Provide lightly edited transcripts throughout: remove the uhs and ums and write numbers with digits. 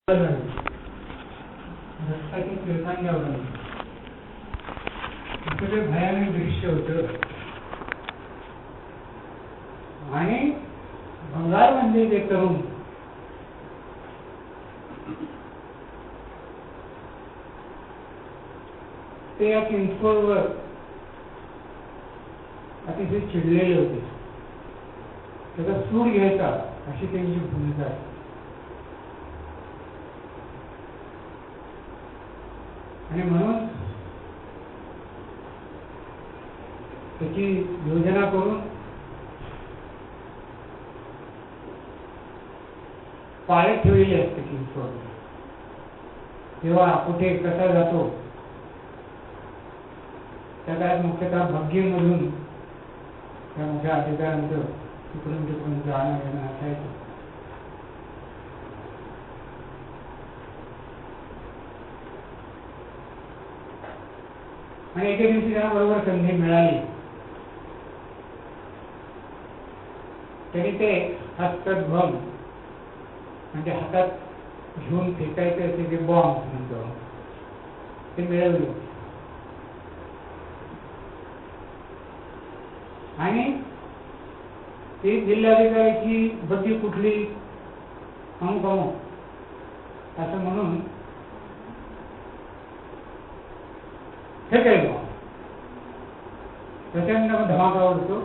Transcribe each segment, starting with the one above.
रक्ताच्या तिरकांड्यावर इकडे भयानक दृश्य होतं आणि बंगालमध्ये ते तरुण ते या चिंचवडवर अतिशय चिडलेले होते. त्याचा सूड घ्यायचा अशी त्यांची भूमिका आहे. आणि म्हणून त्याची योजना करून पाळत ठेवलेली असते चिंचवड. तेव्हा कुठे कसा जातो त्या काळात मुख्यतः बग्गीमधून त्या मोठ्या अधिकाऱ्यांचं तिकडून तिकडून जाणं येणं असायचं. आणि एके दिवशी त्यांना बरोबर संधी मिळाली. तरी ते हस्तध्वम म्हणजे हातात घेऊन फेकायचे असे जे बॉम्ब म्हणतो ते मिळवले आणि ती जिल्हाधिकाऱ्याची बग्गी कुठली अमुक अमुक असं म्हणून फेकायला प्रचंड धमाका उडतो.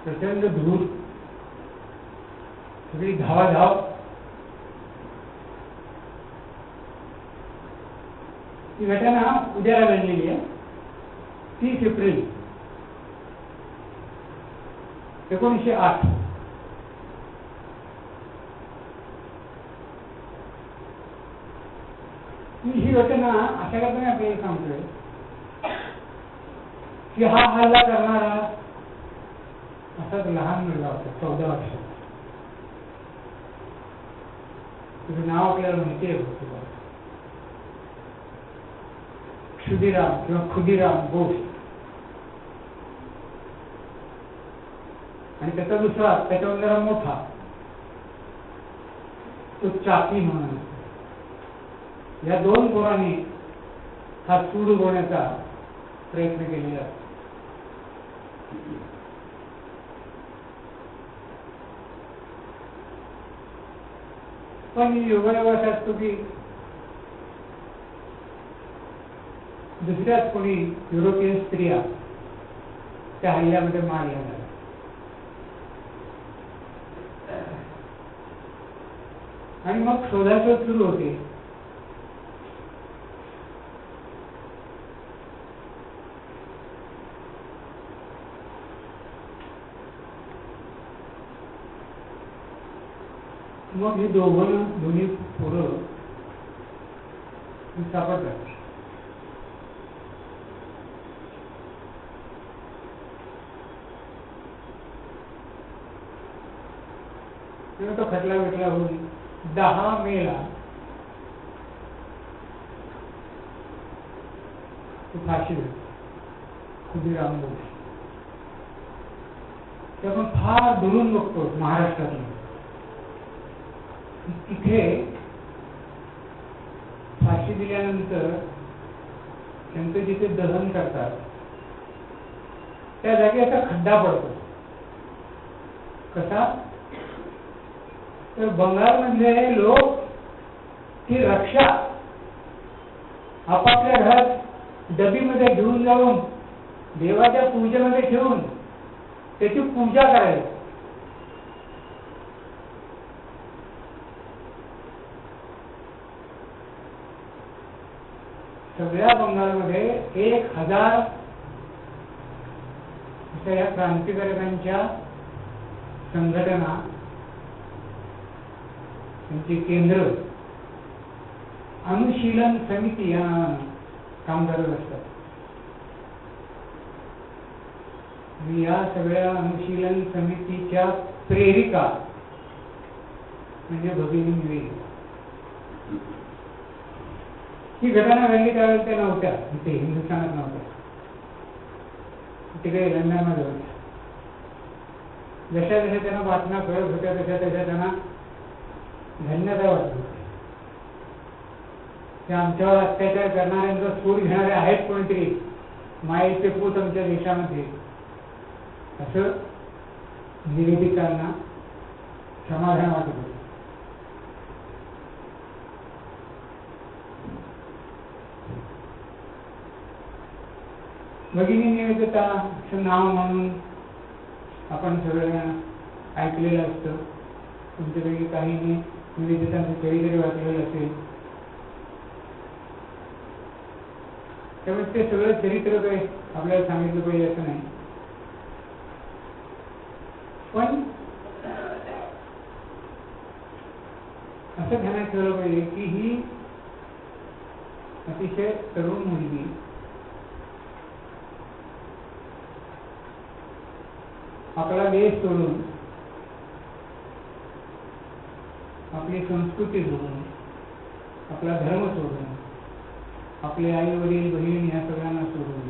प्रचंड धूर, सगळी धावाधाव. ही घटना उद्याला घडलेली आहे. 30 एप्रिल 1908. ही घटना अशा प्रकारे आपल्याला सांगतोय की हा हल्ला करणारा असाच लहान मुलगा होता, 14 वर्षाचा. तुझं नाव आपल्याला माहिती आहे. क्षुदिराम किंवा खुदिराम बोस. आणि त्याचा दुसरा त्याच्यावर जरा मोठा तो चाकी म्हणून. या दोन पोरांनी हा सूड उगवण्याचा प्रयत्न केलेला. पण योगायोग असा असतो की दुसऱ्याच कोणी युरोपियन स्त्रिया त्या हल्ल्यामध्ये मारल्या झाल्या. आणि मग शोधाशोध सुरू होते. मग हे दोन्ही पोरं सापडतात. तो खटला भेटला होऊन 10 मेला फाशी होती खुदिराम बोस. ते आपण फार दुरून बघतो महाराष्ट्रातून. तिथे फाशी दिल्यानंतर त्यांचं जिथे दहन करतात त्या जागी असा खड्डा पडतो. कसा तर बंगालमधले लोक ती रक्षा आपापल्या घरात डबीमध्ये घेऊन जाऊन देवाच्या पूजेमध्ये ठेवून त्याची पूजा करायला. सगळ्या बंगालमध्ये 1000 या क्रांतिकारकांच्या संघटना, त्यांची केंद्र, अनुशीलन समिती या काम करत असतात. या सगळ्या अनुशीलन समितीच्या प्रेरिका म्हणजे भगिनी मिळेल. ही घटना घडली त्यावेळेस त्या नव्हत्या इथे, हिंदुस्थानात नव्हत्या. तिकडे लंडनमध्ये होत्या. जशा जशा त्यांना बातम्या कळत होत्या तशा तशा त्यांना धन्यता वाटते की आमच्यावर अत्याचार करणाऱ्यांचा सूड घेणारे आहेत कोणीतरी मायेचे पूत आमच्या देशामध्ये, असं निवेदितांना समाधान वाटत होतं. भगिनी निवेदिता असं नाव म्हणून आपण सगळ्यांना ऐकलेलं असतं. तुमच्यापैकी काहींनी निवेदितांचं चरित्र वाचलेलं असेल. त्यामुळे ते सगळं चरित्र काही आपल्याला सांगितलं पाहिजे असं नाही, पण असं ध्यानात ठेवलं पाहिजे की ही अतिशय तरुण मुलगी आपला देश सोडून, आपली संस्कृती सोडून, आपला धर्म सोडून, आपले आई वडील बहीण या सगळ्यांना सोडून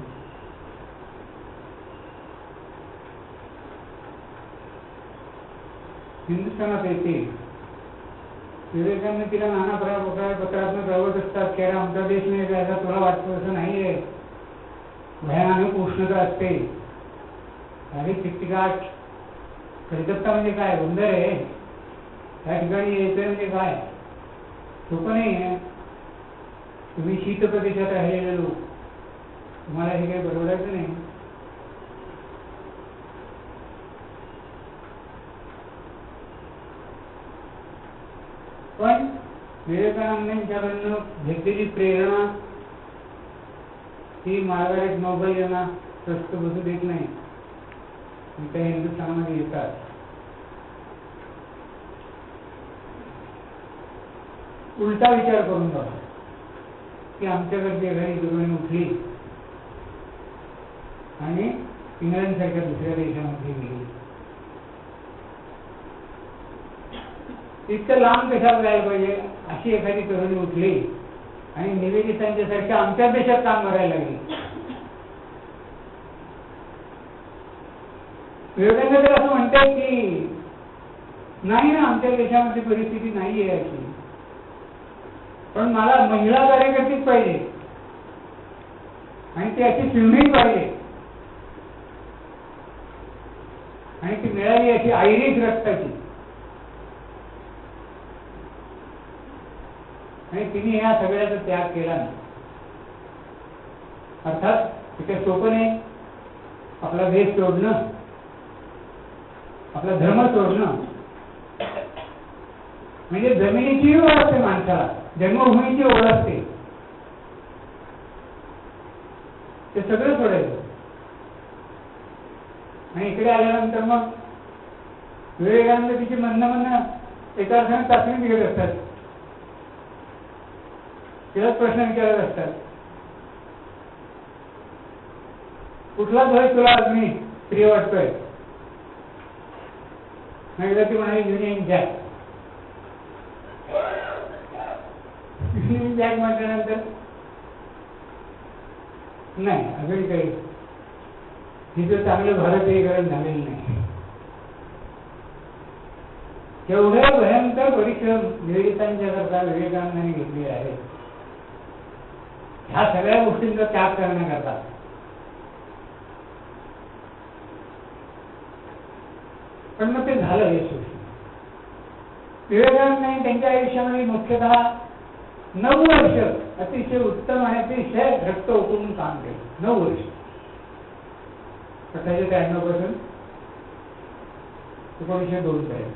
हिंदुस्थानात येते. विवेकानंद तिला नाना प्रकारे पत्रातून कळवत असतात की अरे आमचा देश नाही जायचा तुला वाटतो असं नाहीये, भयानक उष्णता असते, अरे चिकचिकाट, कलकत्ता म्हणजे काय बंदर आहे, त्या ठिकाणी यायचं म्हणजे काय सोपं नाही आहे. तुम्ही शीत प्रदेशात राहिलेले लोक, तुम्हाला हे काही परवडायचं नाही. पण विवेकानंदांच्याकडनं घेतलेली प्रेरणा ही मार्गारेट नोबल यांना स्वस्त बसू देत नाही. त्या हिंदुस्थानामध्ये येतात. उलटा विचार करून बघा की आमच्याकडची एखादी दुर्बिणी उठली आणि इंग्लंड सारख्या दुसऱ्या देशामध्ये गेली, इतकं लांब कशाला जायला पाहिजे. अशी एखादी तरुणी उठली आणि निवेदितांच्यासारख्या आमच्या देशात काम करायला लागली. विवेकानंद तर असं म्हणतात की नाही ना, आमच्या देशामध्ये परिस्थिती नाही आहे अशी, पण मला महिला कार्यकर्तीच पाहिजे आणि ती अशी सिंहिणी पाहिजे आणि ती मिळाली अशी आयरिश रक्ताची. आणि तिने ह्या सगळ्याचा त्याग केला नाही. अर्थात तिथे सोपं नाही आपला देश सोडणं, आपला धर्म सोडणं. म्हणजे जमिनीची ओढ असते माणसाला, जन्मभूमीची ओढ असते, ते सगळं सोडायचं. आणि इकडे आल्यानंतर मग विवेकानंद तिची म्हणणं एका अर्थाने चाचणी घेत असतात, तिला प्रश्न विचारत असतात, कुठला ध्वज तुला अजूनही प्रिय वाटतोय. एकदा ती म्हणाली युनियन जॅक. युनियन जॅक म्हटल्यानंतर नाही अजून काही तिचं चांगलं भारतीयकरण झालेलं नाही. एवढे भयंकर परिश्रम निवेदितांच्या करता विवेकानंदांनी घेतले आहेत ह्या सगळ्या गोष्टींचा त्याग करण्याकरता. पण मग ते झालं यशस्वी. विवेकानंदांनी त्यांच्या आयुष्यामध्ये मुख्यतः 9 वर्ष अतिशय उत्तम आणि अतिशय रक्त ओतून काम केलं. 9 वर्ष 1793 पासून 1902 पर्यंत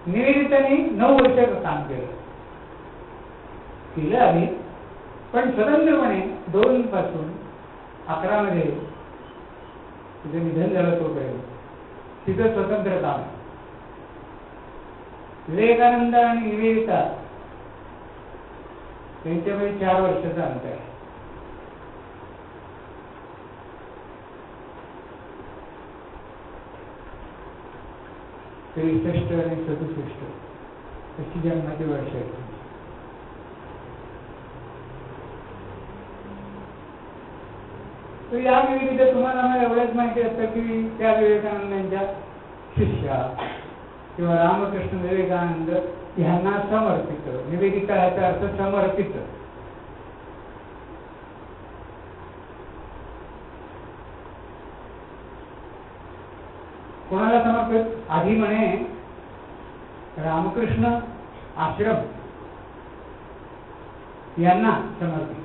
निवेदितांनी 9 वर्ष काम केलं आधी, पण स्वतंत्रपणे 2 पासून 11 मध्ये तिचं निधन झालं तोपर्यंत तिचं स्वतंत्र काम. विवेकानंद आणि निवेदिता त्यांच्यामध्ये 4 वर्षाचा अंतर आहे. तरी 63 आणि 67 अशी जन्माची वर्ष आहेत. तर या निवेदिता तुम्हाला एवढंच माहिती असतं की त्या विवेकानंदांच्या शिष्या, किंवा रामकृष्ण विवेकानंद ह्यांना समर्पित. निवेदिता याचा अर्थ समर्पित. कोणाला समर्पित? आधी म्हणे रामकृष्ण आश्रम यांना समर्पित,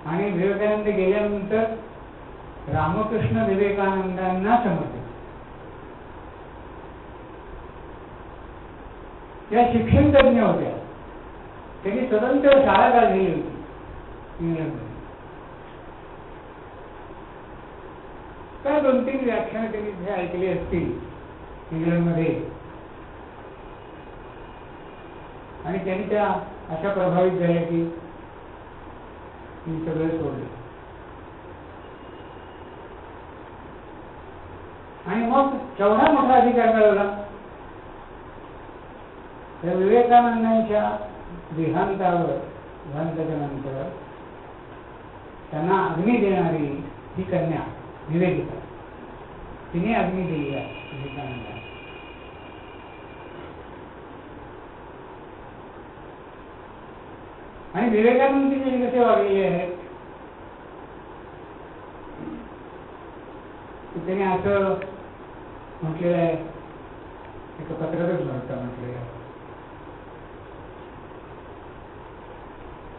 आणि विवेकानंद गेल्यानंतर रामकृष्ण विवेकानंदांना समर्पित. या शिक्षण तज्ञ होत्या. त्यांनी स्वतंत्र शाळा काढलेली होती इंग्लंडमध्ये. काय 2-3 व्याख्यानं त्यांनी तिथे ऐकली असतील इंग्लंडमध्ये, आणि त्यांनी त्या अशा प्रभावित झाल्या की सगळं सोडलं. आणि मग केवढा मोठा अधिकार मिळवला. त्या विवेकानंदांच्या देहांताच्या नंतर त्यांना अग्नी देणारी ही कन्या निवेदिता, तिने अग्नी दिली आहे विवेकानंदांना. आणि विवेकानंद जे कसे वागलेले आहेत, त्याने असं म्हटलेलं आहे, एका पत्रातच म्हटलेलं आहे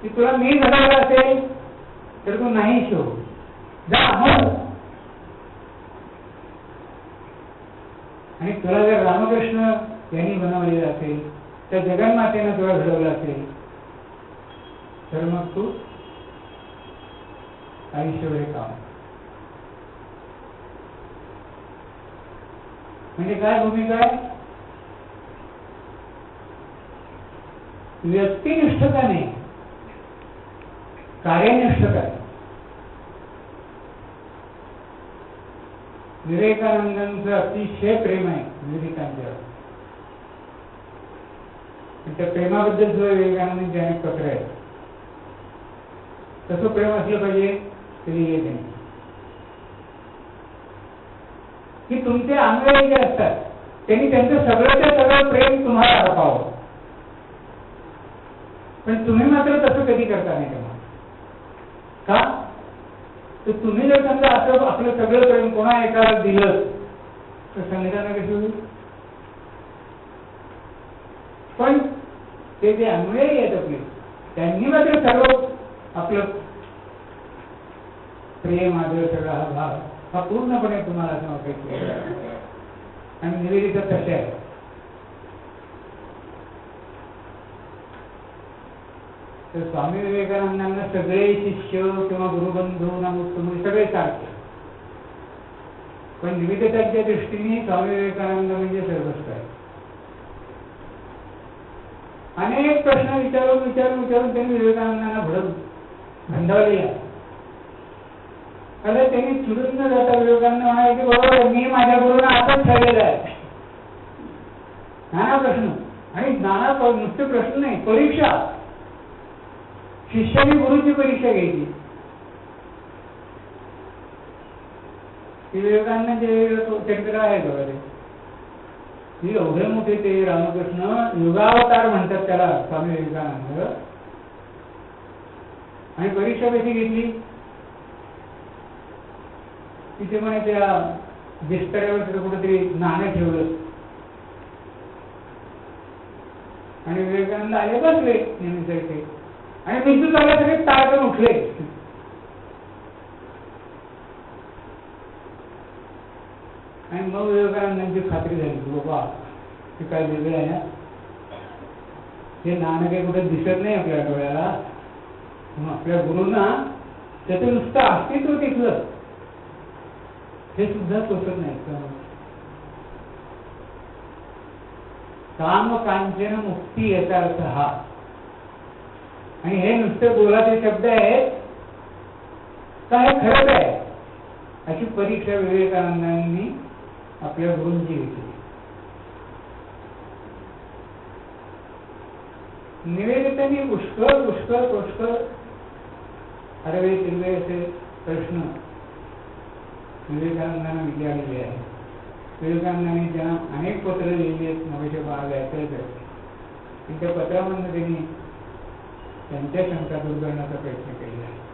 की तुला मी घडवलं असेल तर तू नाही शो जा मग, आणि तुला जर रामकृष्ण यांनी बनवलेलं असेल, तर जगन्मातेनं तुला घडवलं असेल, तर मग तू आयुष्यभर काम. म्हणजे काय भूमिका आहे? व्यक्तिनिष्ठता नाही, कार्यनिष्ठता आहे. विवेकानंदांचं अतिशय प्रेम आहे विवेकांच्यावर. त्या प्रेमाबद्दल सुद्धा विवेकानंदांची अनेक पत्र आहेत. तसं प्रेम असलं पाहिजे तरी येत नाही की तुमचे अनुयायी जे असतात त्यांनी त्यांचं सगळं प्रेम तुम्हाला अर्पावं, पण तुम्ही मात्र तसं कधी करता नाही तेव्हा. का तर तुम्ही जर समजा असं आपलं सगळं प्रेम कोणा एकाला दिलं तर संघटना कशी होईल. पण ते जे अनुयायी आहेत आपले, त्यांनी मात्र सर्व आपलं प्रेम आदर सगळा हा भाव हा पूर्णपणे तुम्हाला समर्पित केला. आणि निवेदिता तसे आहे. तर स्वामी विवेकानंदांना सगळे शिष्य किंवा गुरुबंधू नमुस्तुम सगळे सारखे, पण निवेदिताच्या दृष्टीने स्वामी विवेकानंद म्हणजे सर्वस्व आहे. अनेक प्रश्न विचारून त्यांनी विवेकानंदांना भंडावलेला. आता त्यांनी चिडून न जाता विवेकानंद म्हणाले की बरोबर मी माझ्या गुरुंना आताच ठरलेलं आहे. नाना प्रश्न, आणि नाना नुसते प्रश्न नाही, परीक्षा. शिष्याने गुरुची परीक्षा घ्यायची. विवेकानंद चरित्र आहे बघा, ते एवढे मोठे ते रामकृष्ण युगावतार म्हणतात त्याला स्वामी विवेकानंद. आणि परीक्षा कशी घेतली? तिथे म्हणे त्या बिस्तऱ्यावर तिथे कुठेतरी नाणं ठेवलं आणि विवेकानंद आले बसले नेहमीसारखे, आणि बिंदू चालला सगळे तारकन उठले. आणि मग विवेकानंदांची खात्री झाली की बाबा ते काय वेगळं आहे ना, हे नाणं काही कुठे दिसत नाही आपल्या डोळ्याला, आपल्या गुरुंना त्याचं नुसतं अस्तित्व तिथलं हे सुद्धा सोसत नाही. काम कांचन मुक्ती याचा अर्थ हा. आणि हे नुसते बोलाचे शब्द आहेत का हे खरंच आहे, अशी परीक्षा विवेकानंदांनी आपल्या गुरूंची घेतली. निवेदितांनी पुष्कळ अरवे तिरवे असे प्रश्न विवेकानंदांना विचारलेले आहेत. विवेकानंदांनी त्यांना अनेक पत्र लिहिली आहेत, मगाशी बाळा ऐकलंच आहे. आणि त्या पत्रामधून त्यांनी त्यांच्या शंका दूर करण्याचा प्रयत्न केलेला आहे.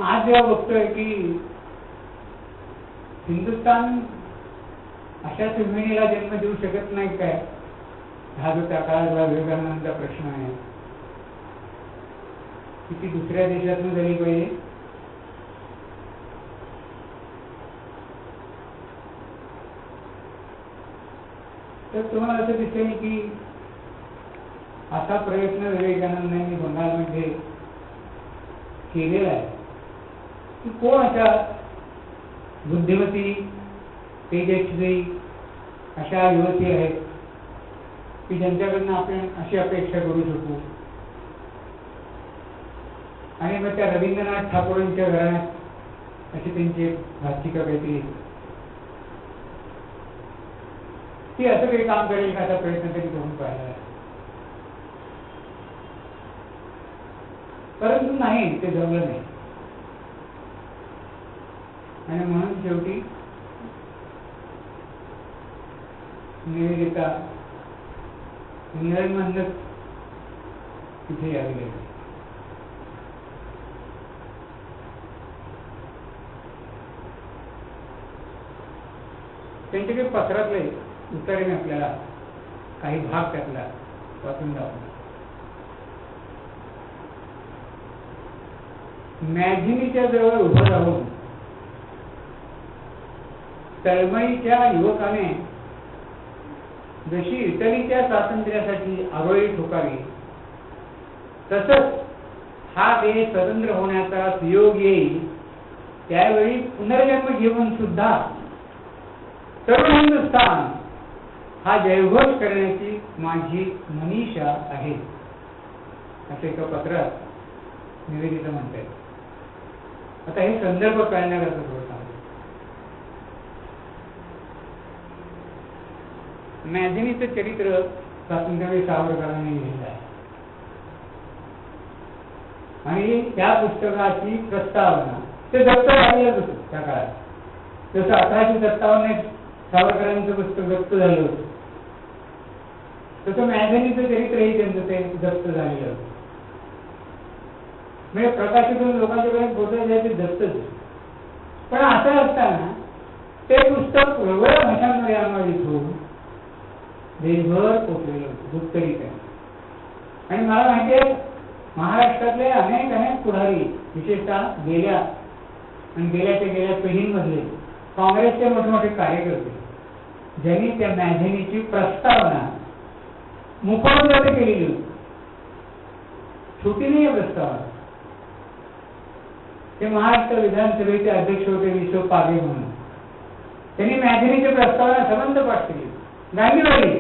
आज जेव्हा बघतोय की हिंदुस्थान अशा त्रिवेणीला जन्म देऊ शकत नाही काय, हा जो त्या काळातला विवेकानंदांचा प्रश्न आहे की ती दुसऱ्या देशातून झाली पाहिजे. तर तुम्हाला असं दिसेल की असा प्रयत्न विवेकानंदांनी बंगालमध्ये केलेला आहे की कोण अशा बुद्धिमती तेजस्वी अशा युवती आहेत की ज्यांच्याकडनं आपण अशी अपेक्षा करू शकू. आणि मग त्या रवींद्रनाथ ठाकूरांच्या घराण्यात अशी त्यांची भाषिका काहीतरी ती असं काही काम करेल का, असा प्रयत्न तरी करून पाहिला आहे. परंतु नाही, ते जमलं नाही. आणि म्हणून शेवटी निवेदिता इंग्लंडमधूनच तिथे यावी लागली. त्यांचे काही पत्रातले उत्तरे मी आपल्याला काही भाग त्यातला वाचून दाखवतो. मॅजिनीच्या जवळ उभं राहून तळमळीच्या युवकाने जशी इटलीच्या स्वातंत्र्यासाठी आरोळी ठोकावी, तसंच हा देश स्वतंत्र होण्याचा सुयोग येईल त्यावेळी पुनर्जन्म घेऊन सुद्धा तरुण हिंदुस्थान हा जयघोष करण्याची माझी मनीषा आहे, असे एका पत्रात निवेदिता म्हणतात. आता हे संदर्भ कळण्याकरता थोडं सांगतो. मॅजिनीचं चरित्र स्वातंत्र्यवीर सावरकरांनी लिहिलं आहे आणि त्या पुस्तकाची प्रस्तावना ते जप्त झालेलं होतं त्या काळात. जसं 1857 सावरकरांचं पुस्तक जप्त झालं होतं, तसं मॅजिनीचं चरित्रही त्यांचं ते जप्त झालेलं होतं. म्हणजे प्रकाशितून लोकांच्याकडे पोहोचायचं ते जप्तच. पण असं असताना ते पुस्तक वेगवेगळ्या भाषांमध्ये अनुवादित होऊन देशभर पोचलेलं होतं गुप्तरित्या. आणि मला माहिती आहे महाराष्ट्रातले अनेक पुढारी, विशेषतः गेल्या पिढींमधले काँग्रेसचे मोठमोठे कार्यकर्ते, ज्यांनी त्या मॅजिनीची प्रस्तावना मुखोद्गत केलेली होती. छोटी नाही प्रस्तावना. ते महाराष्ट्र विधानसभेचे अध्यक्ष होते विश्व पागे म्हणून. त्यांनी मॅजिनीची प्रस्तावना संबंध पाठ केली. गांधीवाडी,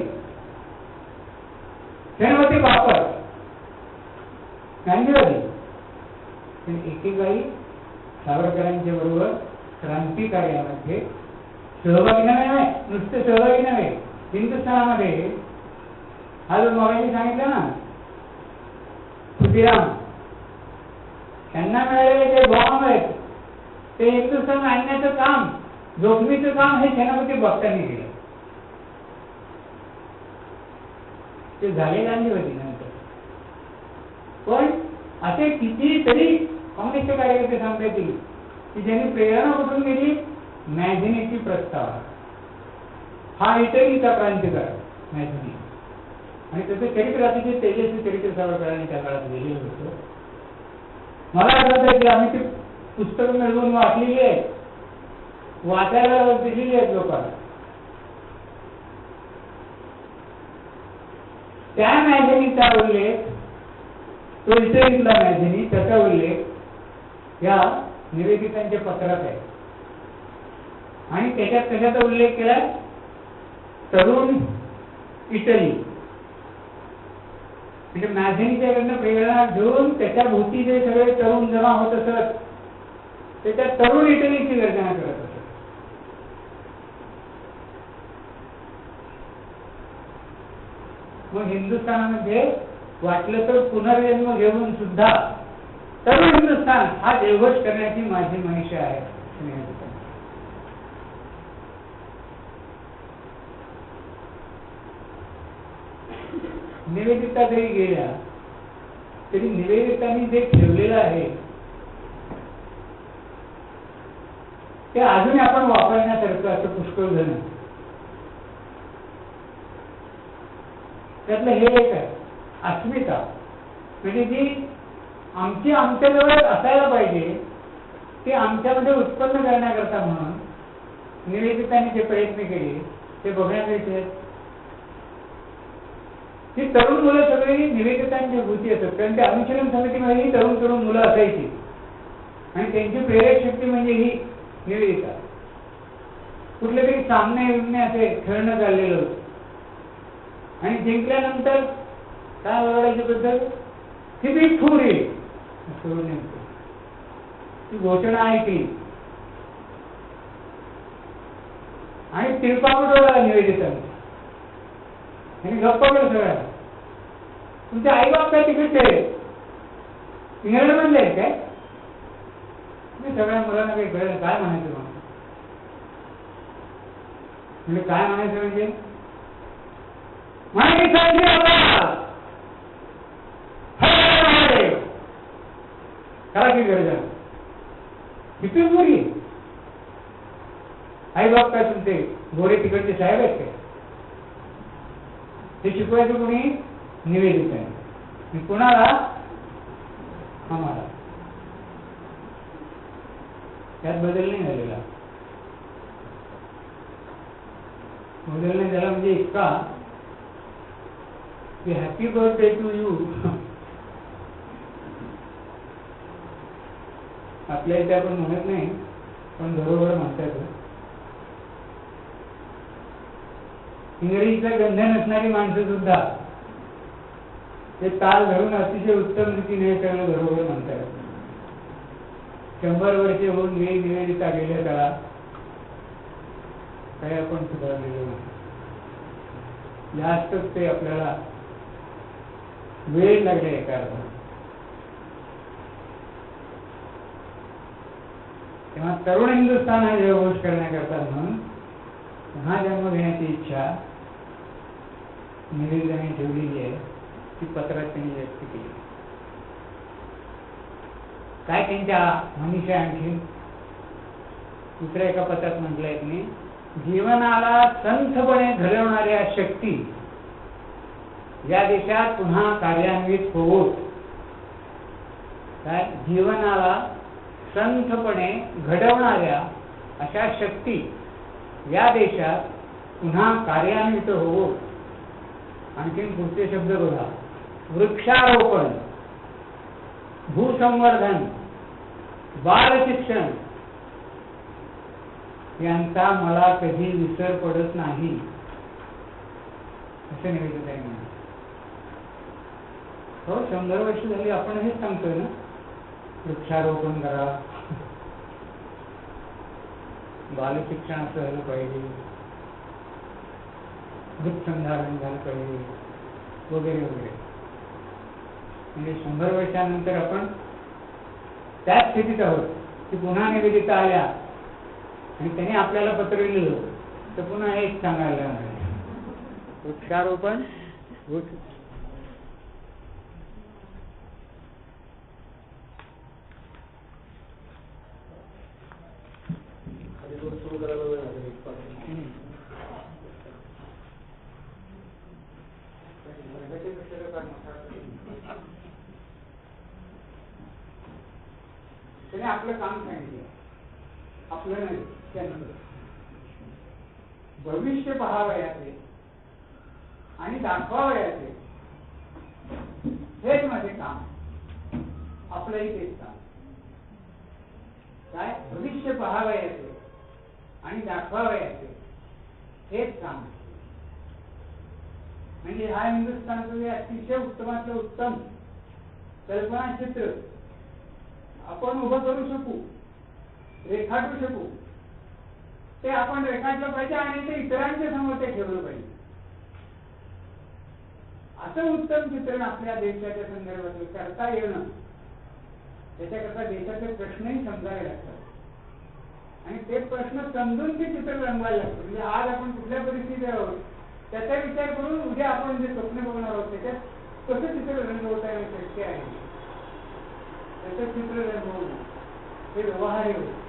श्रीमती बापर, गांधीवादी. पण एकेकाळी सावरकरांच्या बरोबर क्रांतिकार्यामध्ये सहभागी नव्हे, नुसते सहभागी नव्हे. हिंदुस्थानामध्ये हा जो मगाशी सांगितलं ना खुदिराम, त्यांना मिळालेले जे बॉम्ब आहेत ते हिंदुस्थान आणण्याचं काम, जोखमीचं काम हे सेनापती बघताना केलं. ते झाले गांधीवादी नंतर. पण असे कितीतरी काँग्रेसचे कार्यकर्ते सांगता येतील की ज्यांनी प्रेरणा कुठून गेली, मॅजिनीची प्रस्तावना. हा इटलीचा क्रांतिकार मॅजिनी. आणि त्याचं चरित्र अतिशय तेजस्वी चरित्र सावरकरांनी त्या काळात लिहिलेलं होतं. मला आठवतं की आम्ही ती पुस्तकं मिळवून वाचलेली आहेत, वाचायला दिलेली आहेत लोकांना. त्या मॅजिनीचा उल्लेख, तो इटलीतला मॅजिनी, त्याचा उल्लेख या निवेदितांच्या पत्रात आहे. आणि त्याच्यात कशाचा उल्लेख केला, तरुण इटली. म्हणजे मॅजिनीच्याकडनं प्रेरणा घेऊन त्याच्या भोवती जे सगळे तरुण जमा होत असत, त्याच्या तरुण इटलीची गर्जना करत असत. मग हिंदुस्थानामध्ये वाटलं तर पुनर्जन्म घेऊन सुद्धा तरुण हिंदुस्थान हा देवघोष करण्याची माझी मनीषा आहे. निवेदिता जरी गेल्या तरी निवेदितांनी जे ठेवलेलं आहे ते अजून आपण वापरण्यासारखं असं पुष्कळ जण. त्यातलं हे एक आहे अस्मिता, म्हणजे जी आमची आमच्याजवळ असायला पाहिजे ते आमच्यामध्ये उत्पन्न करण्याकरता म्हणून निवेदितांनी जे प्रयत्न केले ते बघण्याचे. ही तरुण मुलं सगळी निवेदितांची भूती असतात, कारण त्या अनुशीलन समितीमध्ये ही तरुण मुलं असायची आणि त्यांची प्रेरक शक्ती म्हणजे ही निवेदिता. कुठले तरी सामने असे खेळणं चाललेलं होतं आणि जिंकल्यानंतर काय ओरडायची बद्दल किती थोडी ती घोषणा ऐकली आणि तिरपावट ओरडला निवेदितांनी आणि गप्पा केलं सगळ्या. तुमचे आई बाप काय तिकडचे इंग्लंड मधले आहेत काय? सगळ्या मुलांना काही कळलं काय म्हणायचं मग. म्हणजे काय म्हणायचं म्हणजे करा की गरज किती गोरी आई बाप काय तुमचे गोरे तिकडचे साहेब आहेत काय? ते शिकवायचं कोणी? निवेदित आहे. कोणाला? आम्हाला. त्यात बदल नाही झालेला. बदल नाही झाला म्हणजे इतका की हॅपी बर्थडे टू यू आपल्या इथे आपण म्हणत नाही पण घरोघर म्हणतात. इंग्रजीचा गंध नसणारी माणसं सुद्धा ते ताल धरून अतिशय उत्तम रीतीने सगळं घरोघर म्हणतात. 100 वर्षे होऊन निवेदिता गेल्या त्याला काही आपण सुधारलेलं नाही. जास्तच ते आपल्याला वेळ लागले एका अर्थाने. तेव्हा तरुण हिंदुस्थान हा जयघोष करण्याकरता म्हणून पुन्हा जन्म घेण्याची इच्छा निवेदितांनी ठेवलेली आहे. ती पत्रात त्यांनी व्यक्त केली. काय त्यांच्या मनीषा आणखी दुसऱ्या एका पत्रात म्हटलंय त्यांनी, जीवनाला संथपणे घडवणाऱ्या शक्ती या देशात पुन्हा कार्यान्वित होवोत. काय? जीवनाला संथपणे घडवणाऱ्या अशा शक्ती या देशात पुन्हा कार्यान्वित होवोत. आणखीन पुढचे शब्द बघा, वृक्षारोपण, भूसंवर्धन, बालशिक्षण यांचा मला कधी विसर पडत नाही असं निवेदित आहे. हो, 100 वर्ष झाली आपण हेच सांगतोय ना, वृक्षारोपण करा, बालशिक्षण असं झालं पाहिजे, वृक्षसंधारण झालं पाहिजे वगैरे वगैरे. म्हणजे 100 वर्षानंतर आपण त्याच स्थितीत आहोत की पुन्हा निवेदिता आल्या आणि त्यांनी आपल्याला पत्र लिहिलं तर पुन्हा हेच सांगायला वृक्षारोपण सुरू करायला वेळ लागेल. त्याने आपलं काम सांगितलं, आपलं नाही त्यांचं. भविष्य पहावयाचे आणि दाखवावयाचे हेच माझे काम. आपलंही तेच काम. काय? भविष्य पहावयाचे आणि दाखवावयाचे हेच काम. म्हणजे हा हिंदुस्थानचं अतिशय उत्तमातलं उत्तम कल्पना चित्र आपण उभं करू शकू, रेखाटू शकू, ते आपण रेखाटलं पाहिजे आणि ते इतरांच्या समोर ते ठेवलं पाहिजे. असं उत्तम चित्रण आपल्या देशाच्या संदर्भात करता येणं, त्याच्याकरता देशाचे प्रश्नही समजावे लागतात आणि ते प्रश्न समजून ते चित्र रंगवायला लागतं. म्हणजे आज आपण कुठल्या परिस्थितीत आहोत त्याचा विचार करून उद्या आपण जे स्वप्न बघणार आहोत त्याच्यात कसं चित्र रंगवता येणं शक्य आहे, त्याचं चित्र रंगवणं हे व्यवहार्य होतं.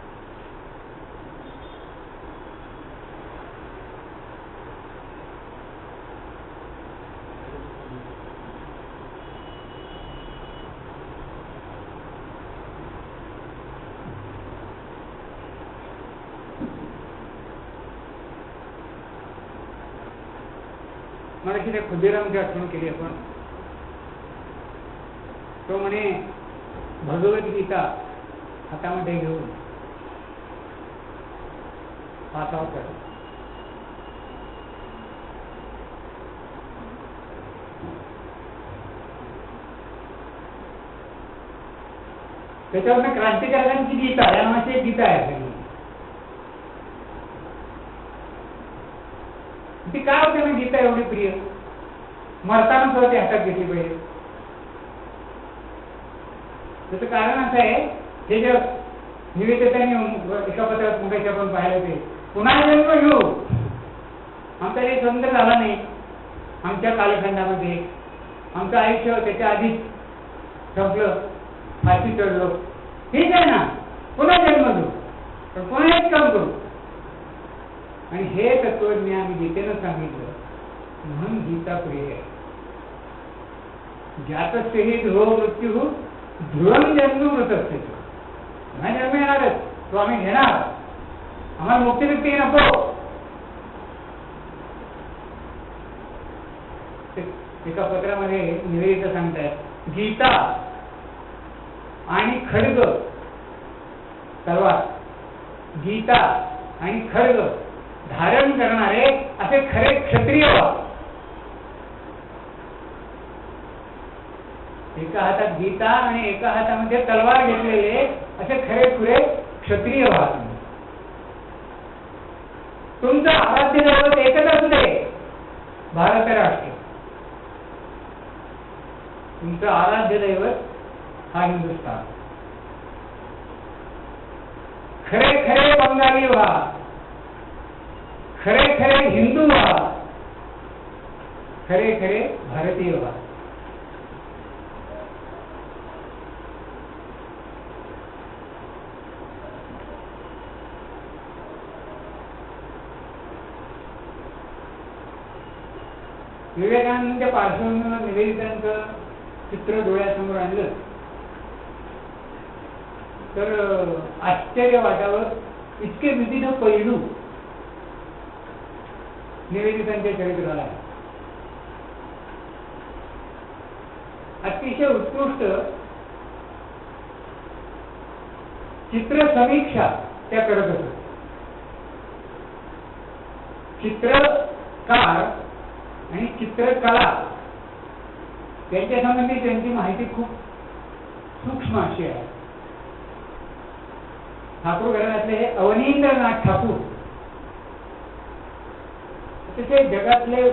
मला त्या खुदिरामची आठवण केली आपण. तो म्हणे भगवद्गीता हातामध्ये घेऊन पाठाव कर. त्याच्यावर क्रांतिकारकांची गीता या नावाची एक गीता आहे. ती काय होते ना गीता एवढी प्रिय, मरताना सुद्धा ती हातात घेतली पाहिजे. त्याचं कारण असं आहे, हे जे निवेदितांनी एका पत्रात मुंबईच्या आपण पाहिलं ते पुन्हा जन्म घेऊ, आमचा काही स्वतंत्र झाला नाही आमच्या कालखंडामध्ये, आमचं आयुष्य त्याच्या आधीच संपलं, फाशी चढलो, ठीक आहे ना, पुन्हा जन्म घेऊ, पण पुन्हा एक काम करू. आणि हे तत्वज्ञान गीतेनं सांगितलं म्हणून गीता प्रिय आहे. ज्यातस्यहि ध्रुव मृत्यू ध्रुवं जन्म मृतस्य. नाही जन्म येणारच, तो आम्ही घेणार, आम्हाला मुक्ती नको. एका पत्रामध्ये निवेदिता सांगतायत गीता आणि खड्ग तलवार, गीता आणि खड्ग धारण करणारे असे खरे क्षत्रिय व्हा. एका हातात गीता आणि एका हातामध्ये तलवार घेतलेले असे खरे खुरे क्षत्रिय व्हा. तुमचं आराध्य दैवत एकच असू दे, भारत राष्ट्र. तुमचं आराध्य दैवत हा हिंदुस्थान. खरे खरे बंगाली व्हा, खरे खरे हिंदू व्हा, खरे खरे भारतीय व्हा. विवेकानंदच्या पार्श्वभूमीवर निवेदितांचं चित्र डोळ्यासमोर आणलं तर आश्चर्य वाटावं इतके विविध पैलू निवेदितांच्या चरित्राला आहे. अतिशय उत्कृष्ट चित्र समीक्षा त्या करत असत. चित्रकार आणि चित्रकला त्यांच्या संबंधी त्यांची माहिती खूप सूक्ष्म अशी आहे. ठाकूर घराण्यातले हे अवनींद्रनाथ ठाकूर अतिशय जगातले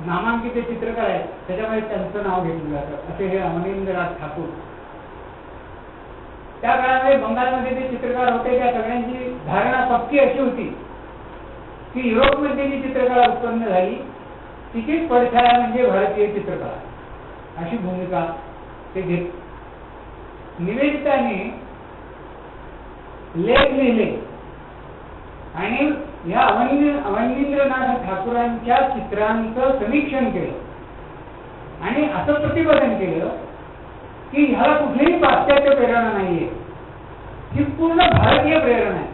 नामांकित चित्रकार आहेत, त्याच्यामध्ये त्यांचं नाव घेतलं जातं असे हे अवनींद्रनाथ ठाकूर. त्या काळामध्ये बंगालमध्ये जे चित्रकार होते त्या सगळ्यांची धारणा पक्की अशी होती की युरोपमध्ये जी चित्रकला उत्पन्न झाली तिचीच पडछाया म्हणजे भारतीय चित्रकला, अशी भूमिका ते घेत. निवेदिताने लेख लिहिले आणि या अवनींद्रनाथ ठाकूरांच्या चित्रांचं समीक्षण केलं आणि असं प्रतिपादन केलं की ह्याला कुठलीही पाश्चात्य प्रेरणा नाहीये, ही पूर्ण भारतीय प्रेरणा आहे,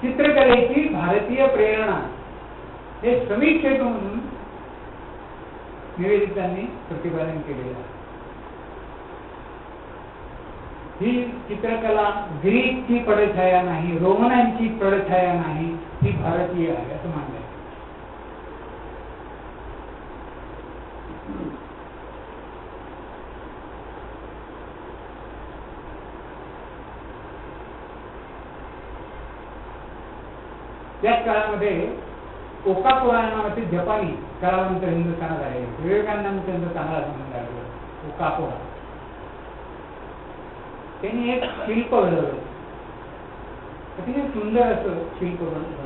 चित्रकलेची भारतीय प्रेरणा. हे समीक्षेतून निवेदितांनी प्रतिपादन केलेलं आहे. ही चित्रकला ग्रीकची पडछाया नाही, रोमनांची पडछाया नाही, ही भारतीय आहे असं मानलं. त्याच काळामध्ये ओकाकोरा नावाचे जपानी कलावंत हिंदुस्थानात आले. विवेकानंद त्यांचा चांगला संबंध आहे. ओकाकोरा त्यांनी एक शिल्प घडवलं, अतिशय सुंदर असं शिल्प बनवलं.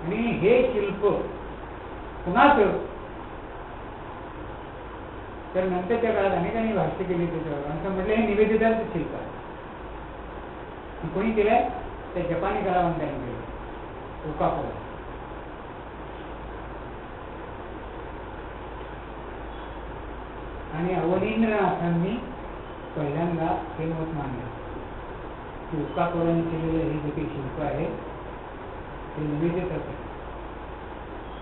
आणि हे शिल्प कुणाचं तर नंतरच्या काळात अनेकांनी भाष्य केले त्याच्यावर. असं म्हटलं हे निवेदितांचं शिल्प आहे. कोणी केलंय? त्या जपानी कलावंतांनी केलं, ओकाकोरा. आणि अवनींद्रनाथांनी पहिल्यांदा हे मत मांडलं की ओकाकोराने केलेलं हे जे काही शिल्प आहे ते निवेदितच आहे.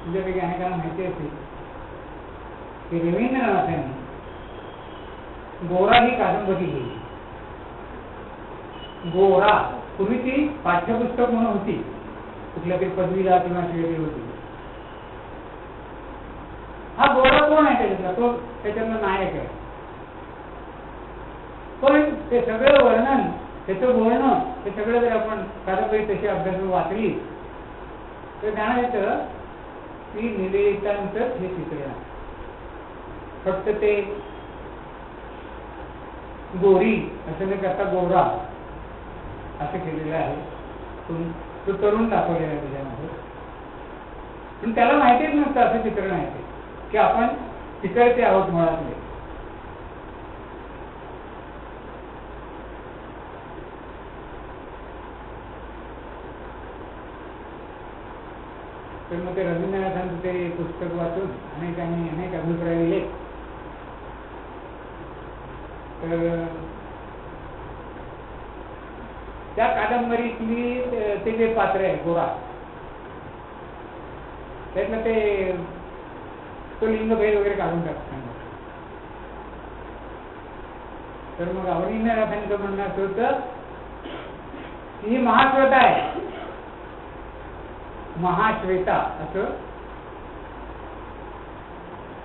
तुझ्यापैकी अनेकांना माहिती असेल की रवींद्रनाथांनी गोरा ही कादंबरी लिहिली. गोरा पूर्वी ती पाठ्यपुस्तक म्हणून होती, कुठल्या तरी पदवीला किंवा शिवाय होती. हा गोरा कोण आहे त्याच्यातला? तो त्याच्यातला नायक आहे. पण ते सगळं वर्णन, त्याचं बोलणं, ते सगळं जर आपण कादंबरी तशी अभ्यासून वाचली तर जाणायचं की निवेदितांचंच हे चित्रण आहे. फक्त ते गोरी असं न करता गोरा असं केलेलं आहे. तो तरुण दाखवलेला आहे त्याच्यामध्ये. पण त्याला माहितीच नसतं असं चित्रण आहे ते, की आपण तिकडचे आहोत मुळातले. तर मग ते रवींद्रनाथांचं ते पुस्तक वाचून अनेकांनी अनेक अभिप्राय दिले. तर त्या कादंबरीतली ते जे पात्र आहे गोरा, त्यातलं ते तो लिंगभेद वगैरे काढून टाकतात. तर मग अवनींद्रनाथांचं म्हणणं असं होतं ही महाश्वेता आहे, महाश्वेता असं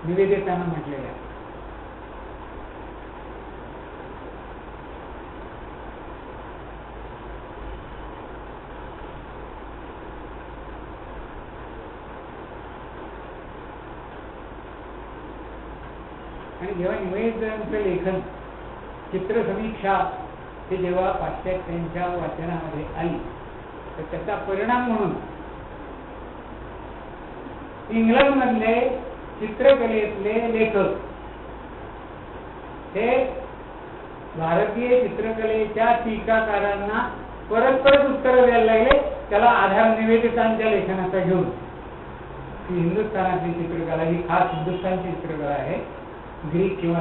निवेदितांना म्हटलेलं आहे. आणि जेव्हा निवेदितांचं लेखन, चित्रसमीक्षा हे जेव्हा पाश्चात्यांच्या वाचनामध्ये आली तर त्याचा परिणाम म्हणून इंग्लंडमधले चित्रकलेतले लेखक हे भारतीय चित्रकलेच्या टीकाकारांना परत परत उत्तरं द्यायला लागले, त्याला आधार निवेदितांच्या लेखनाचा घेऊन की हिंदुस्थानातली चित्रकला ही खास हिंदुस्थानची चित्रकला आहे, ग्रीक किंवा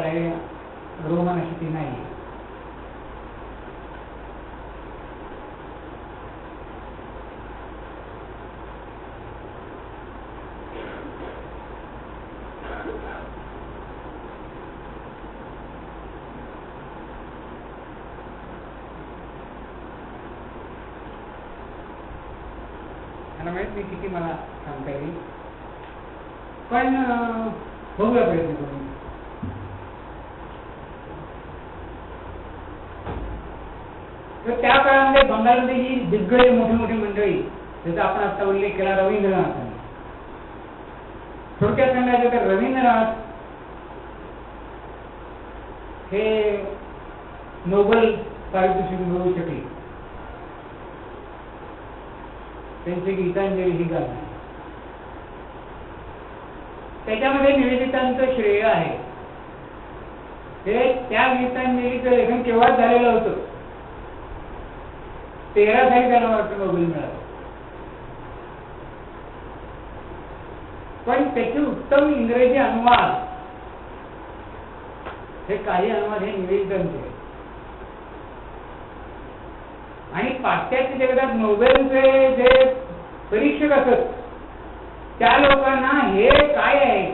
रोमन अशी ती नाही. मला माहित नाही किती मला सांगता येईल, पण बघूया प्रयत्न करून. तर त्या काळामध्ये बंगालमध्ये ही दिग्गज मोठी मोठी मंडळी, त्याचा आपण आता उल्लेख केला रवींद्रनाथांनी. थोडक्यात सांगायचं तर रवींद्रनाथ हे नोबेल पारितोषिक मिळवू शकले. त्यांची गीतांजली ही गाणी, त्याच्यामध्ये निवेदितांचं श्रेय आहे. हे त्या गीतांजलीचं लेखन केव्हाच झालेलं होतं, 13 साली त्यांना वाटतं नोबेल मिळालं. पण त्याचे उत्तम इंग्रजी अनुवाद, हे काही अनुवाद हे निवेदितांचे. आणि पाश्चात्य जगतात नोबेलचे जे परीक्षक असत त्या लोकांना हे काय आहे,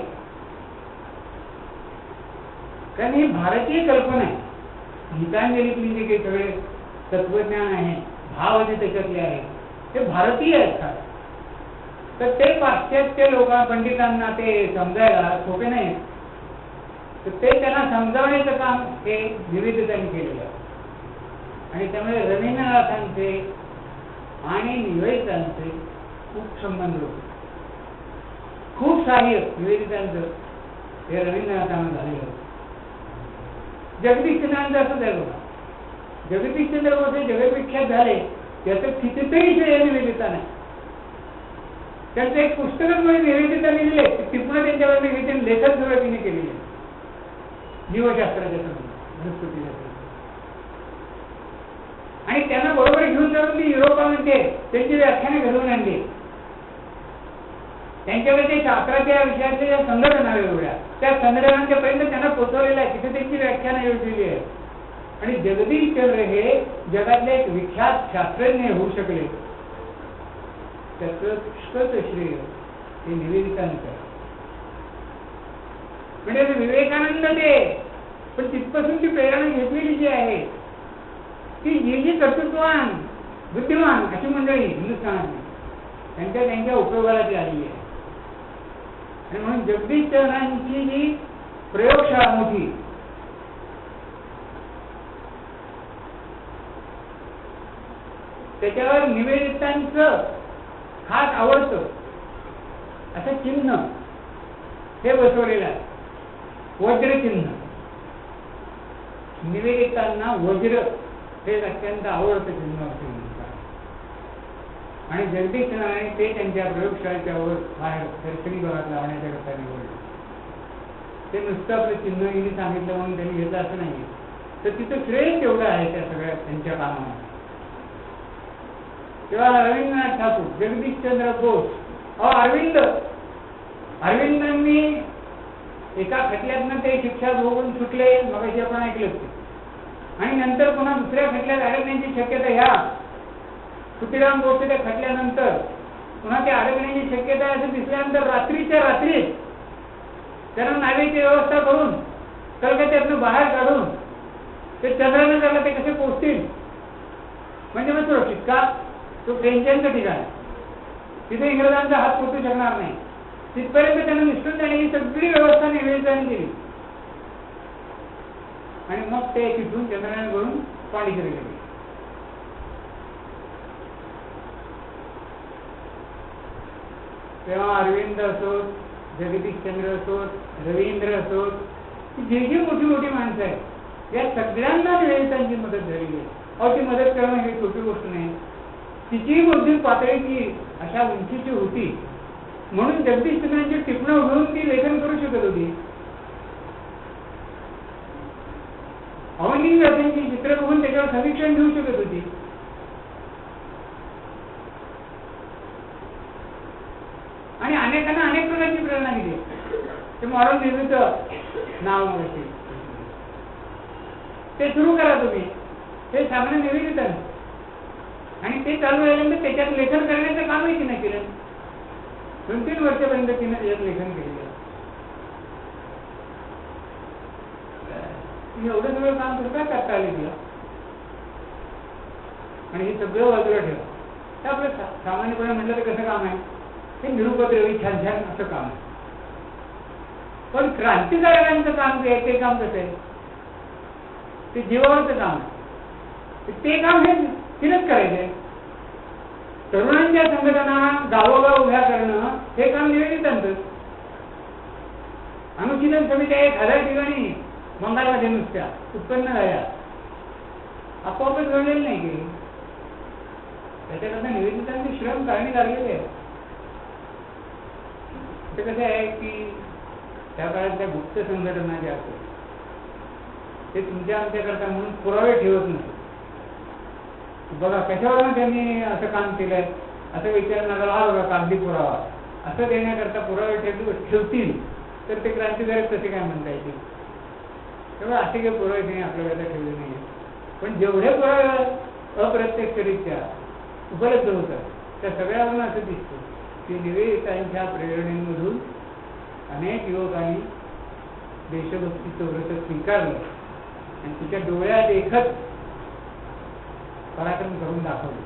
कारण ही भारतीय कल्पना आहे. गीतांजलीतली जे काही सगळे तत्वज्ञान आहे, भाव जे त्याच्यातले आहे ते भारतीय आहेत. तर ते पाश्चात्य लोकांना, पंडितांना ते समजायला सोपे नाही. तर ते त्यांना समजावण्याचं काम हे निवेदितांनी केलेलं आहे. आणि त्यामुळे रवींद्रनाथांचे आणि निवेदितांचे खूप संबंध होते. खूप सहाय्य निवेदितांचं हे रवींद्रनाथांना झालेलं होतं. जगदीशचंद्रांचं असंच आहे बघा. जगदीशचंद्र बोस जगविख्यात झाले त्याचं कितीतरी श्रेय निवेदिता नाही. त्यांचं एक पुस्तकच म्हणजे निवेदितांनी लिहिले, टिप्पण त्यांच्यावर लेखन सुरुवात तिने केलेली आहे जीवशास्त्राच्या वनस्पतीशास्त्राच्या. आणि त्यांना बरोबर घेऊन जाऊन ती युरोपामध्ये त्यांची व्याख्याने घडवून आणली. त्यांच्याकडे ते शास्त्राच्या विषयाच्या ज्या संघटना वेगवेगळ्या त्या संघटनांच्या पर्यंत त्यांना पोहोचवलेल्या आहे. तिथे त्यांची व्याख्यानं योजलेली आहे. आणि जगदीशचंद्र हे जगातले एक विख्यात शास्त्रज्ञ होऊ शकले त्याचं पुष्कळ श्रेय हे निवेदितांचं आहे. म्हणजे विवेकानंद ते पण तिथपासून ती प्रेरणा घेतलेली जी आहे ती जी कर्तृत्ववान बुद्धिमान अशी मंडळी हिंदुस्थानातली त्यांच्या उपयोगाला ती आलेली आहे. आणि म्हणून जगदीशचंद्रांची जी प्रयोगशाळा मोठी त्याच्यावर निवेदितांचं खास आवडतं असं चिन्ह हे बसवलेलं आहे. वज्र चिन्ह. निवेदितांना वज्र हे अत्यंत आवडतं चिन्ह असे म्हणतात. आणि जगदीशचंद्राने ते त्यांच्या प्रयोगशाळेच्या वर बाहेर दर्शनी भागात लावण्याच्या करता निवडलं. ते नुसतं आपलं चिन्ह हिने सांगितलं म्हणून त्यांनी घेतलं असं नाही. तर तिथं श्रेय तेवढं आहे त्या सगळ्या त्यांच्या कामाला. तेव्हा रवींद्रनाथ ठाकूर, जगदीशचंद्र बोस, अरविंदांनी एका खटल्यातनं ते शिक्षा भोगून सुटले, मगाशी आपण ऐकलं होते. आणि नंतर पुन्हा दुसऱ्या खटल्यात अडकण्याची शक्यता ह्या खुटीराम बोसच्या त्या खटल्यानंतर पुन्हा ते अडकण्याची शक्यता असं दिसल्यानंतर रात्रीच्या रात्री त्यांना नावेची व्यवस्था करून कलकत्त्यातनं बाहेर काढून ते चंद्रनगरला ते कसे पोहोचतील म्हणजे मग सुरक्षित का तो ट्रेनचं ठिकाण तिथे इंग्रजांचा हात पोचू शकणार नाही तिथपर्यंत त्यांना निष्ठून जाण्याची सगळी व्यवस्था निवेदितांनी केली. आणि मग ते तिथून चंद्रनगरवरून पांडिचेरी गेले. तेव्हा अरविंद असोत, जगदीशचंद्र असोत, रवींद्र असोत, जी जी मोठी मोठी माणसं आहेत या सगळ्यांना निवेदितांची मदत झालेली आहे. अहो ती मदत करणं ही छोटी गोष्ट नाही. तिची बौद्धिक पातळी ती अशा उंचीची होती म्हणून जगदीशचंद्रांची टिपणं उघडून ती लेखन करू शकत होती. अवनी व्यासांची चित्र बघून त्याच्यावर समीक्षण घेऊ शकत होती. आणि अनेकांना अनेक प्रकारची प्रेरणा दिली. ते मॉरल निर्मित नाव असेल ते सुरू करा तुम्ही, ते सामान्य निवेदित आणि ते चालू राहिल्यानंतर त्याच्यात लेखन करण्याचं कामही तिने केलं. 2-3 वर्षापर्यंत तिने त्याच्यात लेखन केलेलं. एवढं सगळं काम कसं काय करता आले तिला. आणि हे सगळं बाजूला ठेवा. ते आपलं सामान्यपणे म्हटलं तर कसं काम आहे ते निरुपद्रवी छान छान असं काम आहे. पण क्रांतिकारकांचं काम जे आहे ते काम कसं आहे ते जीवावरचं काम आहे. ते काम हे तिनेच करायचंय. तरुणांच्या संघटना गावोगाव उभ्या करणं हे काम निवेदितांचं. अनुशीलन समित्या 1000 ठिकाणी बंगालमध्ये नुसत्या उत्पन्न झाल्या आपोआपच घडलेलं नाही की त्याच्याकरता निवेदितांचे श्रम काढणे लागलेले आहे. ते कसं आहे की त्या काळातल्या गुप्त संघटना ज्या असतात ते तुमच्या आमच्याकरता म्हणून पुरावे ठेवत नसतात. बघा कशावर त्यांनी असं काम केलंय असं विचारणार हा बघा कागदी पुरावा असं देण्याकरता पुरावे ठेवतील तर ते क्रांतिकारक कसे काय म्हणता येतील. तेव्हा असे काही पुरावे त्यांनी आपल्याकडे ठेवले नाही. पण जेवढे पुरावे अप्रत्यक्षरित्या उपलब्ध होतात त्या सगळ्यावरून असं दिसतं की निवेदितांच्या प्रेरणेमधून अनेक युवकांनी देशभक्तीचं व्रत स्वीकारलं आणि तिच्या डोळ्यात एकच पराक्रम करून दाखवलं.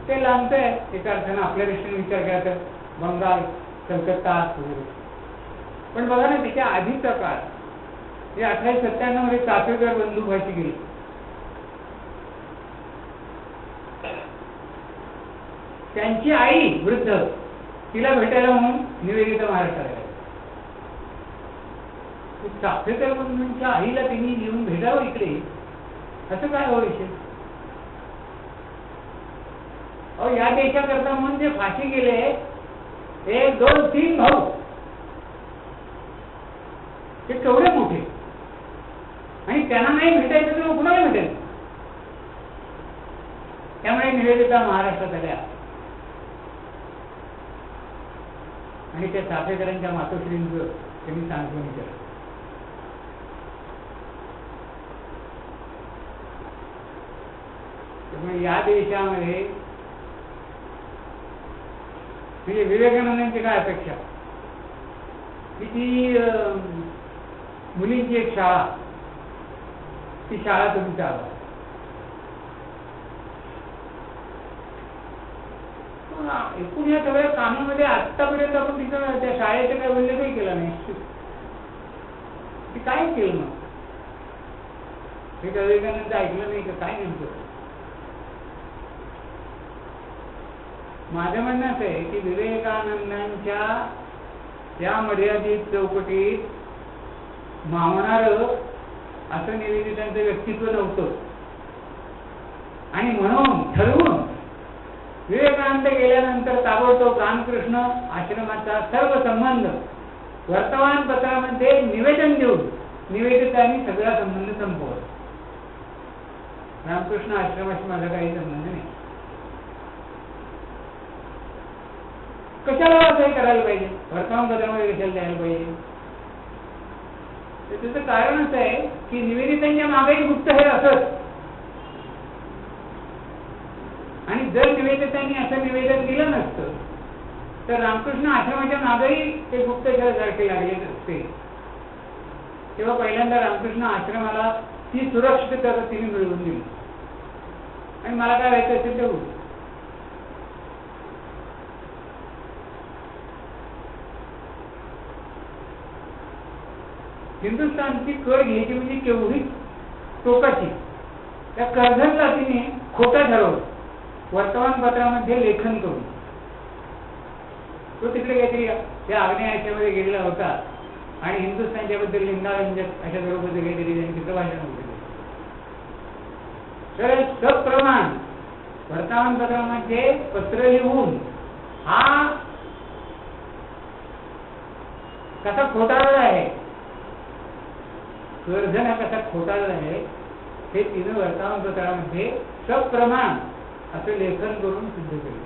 ते लांबतंय एका अर्थानं आपल्या दृष्टीने विचार केला तर बंगाल, कलकत्ता वगैरे. पण बघा ना त्याच्या आधीचा काळ हे 1897 मध्ये चाफेकर बंधू फाशी गेली. त्यांची आई वृद्ध तिला भेटायला म्हणून निवेदिता महाराष्ट्राला गेली. चाफेकर बंधूंच्या आईला त्यांनी येऊन भेटावं इकडे, असं काय हो विषय? अहो या देशाकरता म्हणून जे फाशी गेले 1, 2, 3 भाऊ, ते केवढे मोठे, आणि त्यांना नाही भेटायचं तर कुणाला भेटेल? त्यामुळे निवेदिता महाराष्ट्रात आल्या आणि त्या चाफेकरांच्या मातोश्रींचं त्यांनी सांत्वन केलं. त्यामुळे या देशामध्ये म्हणजे विवेकानंदांची काय अपेक्षा की ती मुलींची एक शाळा, ती शाळा तुम्ही चालवा. एकूण या सगळ्या कामामध्ये आतापर्यंत आपण तिथं त्या शाळेचं काय उल्लेखही केला नाही. ती काय केलं मग? हे विवेकानंद ऐकलं नाही का काय नेमकं? माझं म्हणणं असं आहे की विवेकानंदांच्या त्या मर्यादित चौकटीत मावणार असं निवेदितांचं व्यक्तित्व नव्हतं, आणि म्हणून ठरवून विवेकानंद गेल्यानंतर ताबडतोब रामकृष्ण आश्रमाचा सर्व संबंध वर्तमानपत्रामध्ये निवेदन देऊन निवेदितांनी सगळा संबंध संपवला. रामकृष्ण आश्रमाशी माझा काही संबंध नाही. कशाला असं करायला पाहिजे? वर्तमानपत्रामध्ये कशाला द्यायला पाहिजे? त्याचं कारण असं आहे की निवेदितांच्या मागे गुप्त हे असत, आणि जर निवेदितांनी असं निवेदन दिलं नसतं तर रामकृष्ण आश्रमाच्या मागेही ते गुप्तचरासारखे लागले असते. तेव्हा पहिल्यांदा रामकृष्ण आश्रमाला ती सुरक्षितता तिने मिळवून दिली, आणि मला काय व्हायचं असेल ते होईल. हिंदुस्थानची कर घ्यायची म्हणजे केवढी टोकाची. त्या कर्जतला तिने खोटं ठरवलं वर्तमानपत्रामध्ये लेखन करून. तो तिकडे काहीतरी त्या आग्नेयाच्यामध्ये गेलेला होता आणि हिंदुस्थानच्या बद्दल निंदारंजक अशा बरोबर काहीतरी त्यांनी तिथं भाषण होते. तर सप्रमाण वर्तमानपत्रामध्ये पत्र लिहून हा कसा खोटारडा आहे, कर्जन हा कसा खोटारडा आहे, हे तिनं वर्तमानपत्रामध्ये सप्रमाण असं लेखन करून सिद्ध केलं.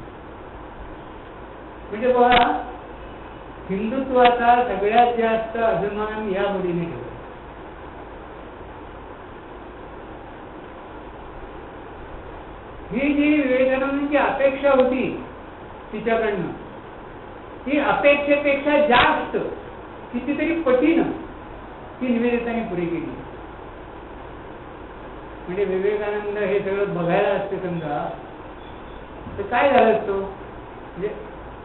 म्हणजे बघा, हिंदुत्वाचा सगळ्यात जास्त अभिमान या मुलीने ठेवला. ही जी विवेकानंदांची अपेक्षा होती तिच्याकडनं, ती अपेक्षेपेक्षा जास्त कितीतरी पटीनं ती निवेदितांनी पुरी केली. म्हणजे विवेकानंद हे सगळं बघायला असते समजा तर काय झालं असतं? म्हणजे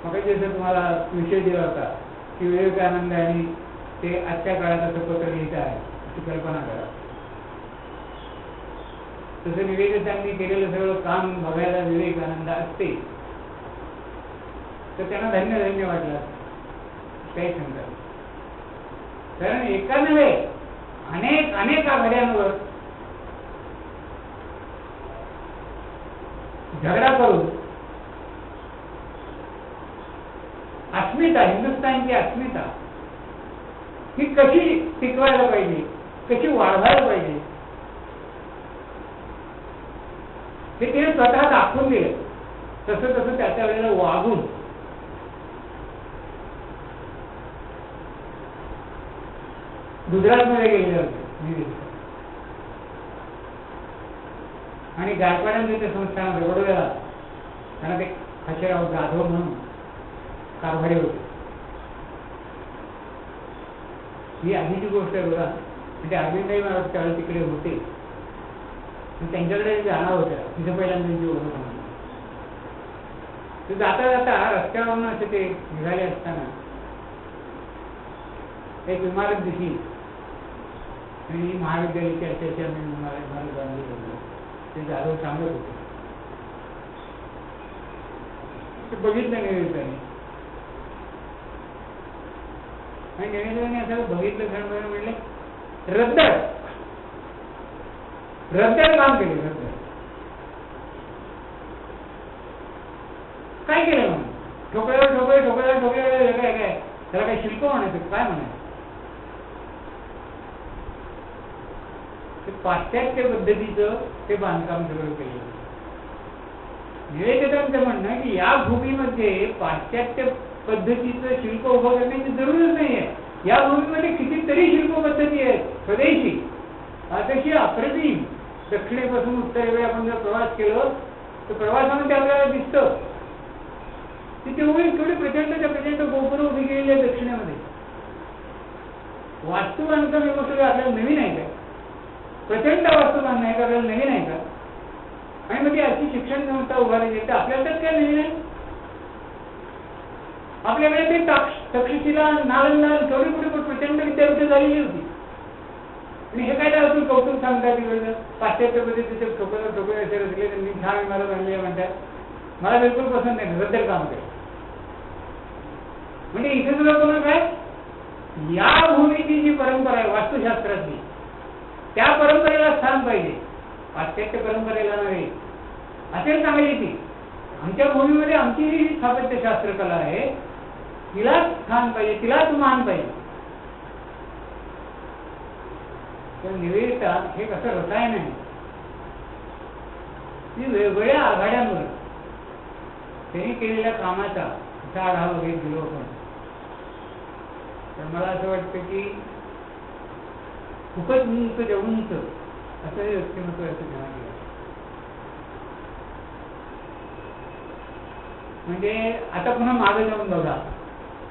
मग जसं तुम्हाला विषय दिला होता की विवेकानंदांनी ते आजच्या काळात असं पत्र लिहित आहे अशी कल्पना करा. तसं निवेदितांनी केलेलं सगळं काम बघायला विवेकानंद असते तर त्यांना धन्य धन्य वाटलं, काही शंका. कारण एका नव्हे अनेक अनेक आघाड्यांवर झगडा करून अस्मिता, हिंदुस्थानची अस्मिता ही कशी टिकवायला पाहिजे, कशी वाढवायला पाहिजे हे तिने स्वतः दाखवून दिलं. तसं तसं त्याच्या वेळेला वागून गुजरातमध्ये गेलेले होते आणि गायकवाडांचे ते संस्थान वडोदरा, त्यांना ते खाशेराव जाधव म्हणून कारभारी होते. ही आधीची गोष्ट आहे बघा. म्हणजे अरविंदही महाराज त्यावेळेस तिकडे होते, त्यांच्याकडे जाणार होत्या. तिथे पहिल्यांदा त्यांची ओळख होती. ते जाता जाता रस्त्यावरून असे ते निघाले असताना एक इमारत दिसली आणि महाविद्यालयाची अशा इमारत बांधली होती. ते जाधव सांगत होते ते बघितलं निवेदिताने आणि निवेदिताने असं बघितलं खरं म्हणले रद्द काम केले. रद्द काय केलं म्हणून ठोकळ्यावर काय त्याला काय शिल्प म्हणायचं काय म्हणायचं. पाश्चात्य पद्धतीचं ते बांधकाम सगळं केलं. निवेदितांचं म्हणणं आहे की या भूमीमध्ये पाश्चात्य पद्धतीचं शिल्प उभं करण्याची जरूरच नाहीये. या भूमीमध्ये कितीतरी शिल्प पद्धती आहेत स्वदेशी अतिशय अप्रतिम. दक्षिणेपासून उत्तरेकडे आपण जर प्रवास केला तर प्रवासामध्ये आपल्याला दिसतं की तेवढी प्रचंड गोपुरं उभी केलेली आहे दक्षिणेमध्ये. वास्तू बांधकाम हे गोष्ट आपल्याला नवीन आहे का? प्रचंड वास्तू बांधणं आहे का आपल्याला नवीन आहे का? आणि मग ती अशी शिक्षण संस्था उभारली तर आपल्याला तर काय नवीन आहे? आपल्याकडे ते तक्षशिला नालंदा केवढी कुठे प्रचंड विद्यापीठ झालेली होती. आणि हे काय त्यातून कौतुक सांगतात तिकडचं पाश्चात्य पद्धतीचे ठोकळे असे रचले त्यांनी छान इमारत आणली म्हणतात. मला बिलकुल पसंत नाही. रद्द काम केलं म्हणजे इथे सुद्धा कोणा काय या भूमीची जी परंपरा आहे वास्तुशास्त्रातली त्या परंपरेला स्थान पाहिजे. पाश्चात्य परंपरेला नव्हे. असेल चांगली ती आमच्या भूमीमध्ये आमची जी स्थापत्यशास्त्र कला आहे तिलाच स्थान पाहिजे, तिलाच मान पाहिजे. तर निवेदिता हे कसं रसायन आहे की वेगवेगळ्या आघाड्यांवर त्यांनी केलेल्या कामाचा असा आढावा घेत गेलो आपण. तर मला असं वाटतं की खूपच उंच उंच असं हे व्यक्तिमत्व असं घेण्यात गेलं. म्हणजे आता पुन्हा मागे जाऊन बघा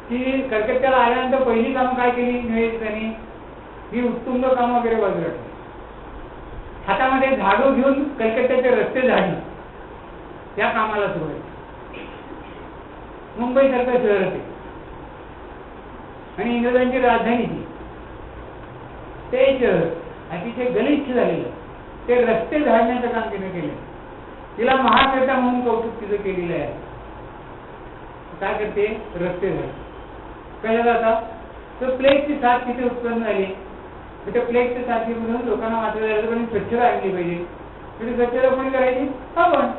की कलकत्त्याला आल्यानंतर पहिली कामं काय केली निवेदितांनी. ही उत्तुंग कामं वगैरे बाजूला ठेवली. हातामध्ये झाडू घेऊन कलकत्त्याचे रस्ते झाडले त्या कामाला सुरुवात. मुंबई सारखं शहर होते आणि इंग्रजांची राजधानी ती. ते शहर अतिशय गलिच्छ झालेलं ते रस्ते झाडण्याचं काम तिने केलं. तिला महाकर्ता म्हणून कौतुक तिचं केलेलं आहे. काय करते? रस्ते झाड. कळलं जाता तर प्लेगची साथ तिथे उत्पन्न झाली. त्या प्लेगच्या साथीमधून लोकांना वाचलं जायचं पण स्वच्छता आणली पाहिजे. म्हणजे स्वच्छता कोणी करायची? आपण.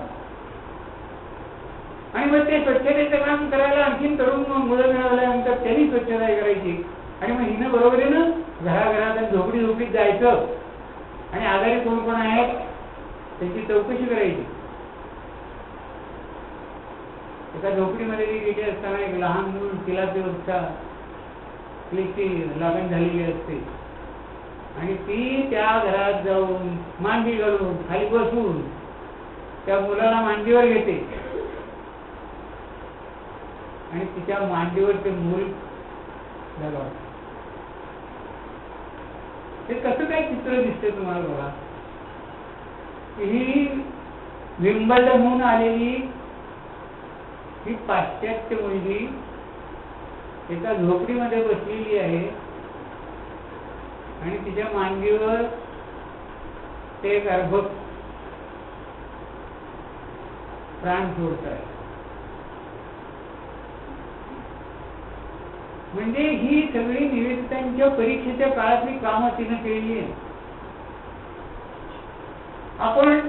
आणि मग ते स्वच्छतेचं काम करायला आणखीन तरुण मुलं मिळवल्यानंतर त्यांनी स्वच्छता करायची. आणि मग हिनं बरोबरीनं घराघरात आणि झोपडीत जायचं आणि आजारी कोण कोण आहेत त्यांची चौकशी करायची. एका झोपडीमध्ये गेली असताना एक लहान मूल तिला ते प्लेगची लागण झालेली असते आणि ती त्या घरात जाऊन मांडी घालून खाली बसून त्या मुलाला मांडीवर घेते आणि तिच्या मांडीवर ते मूल दगावते. हे कसं काय चित्र दिसते तुम्हाला बघा. ही विंबल्डनहून आलेली ही पाश्चात्य मुलगी एका झोपडीमध्ये बसलेली आहे आणि तिच्या मांडीवर ते एक अर्भक प्राण सोडत आहे. म्हणजे ही सगळी निवेदितांच्या परीक्षेच्या काळातली कामं तिनं केलेली आहे. आपण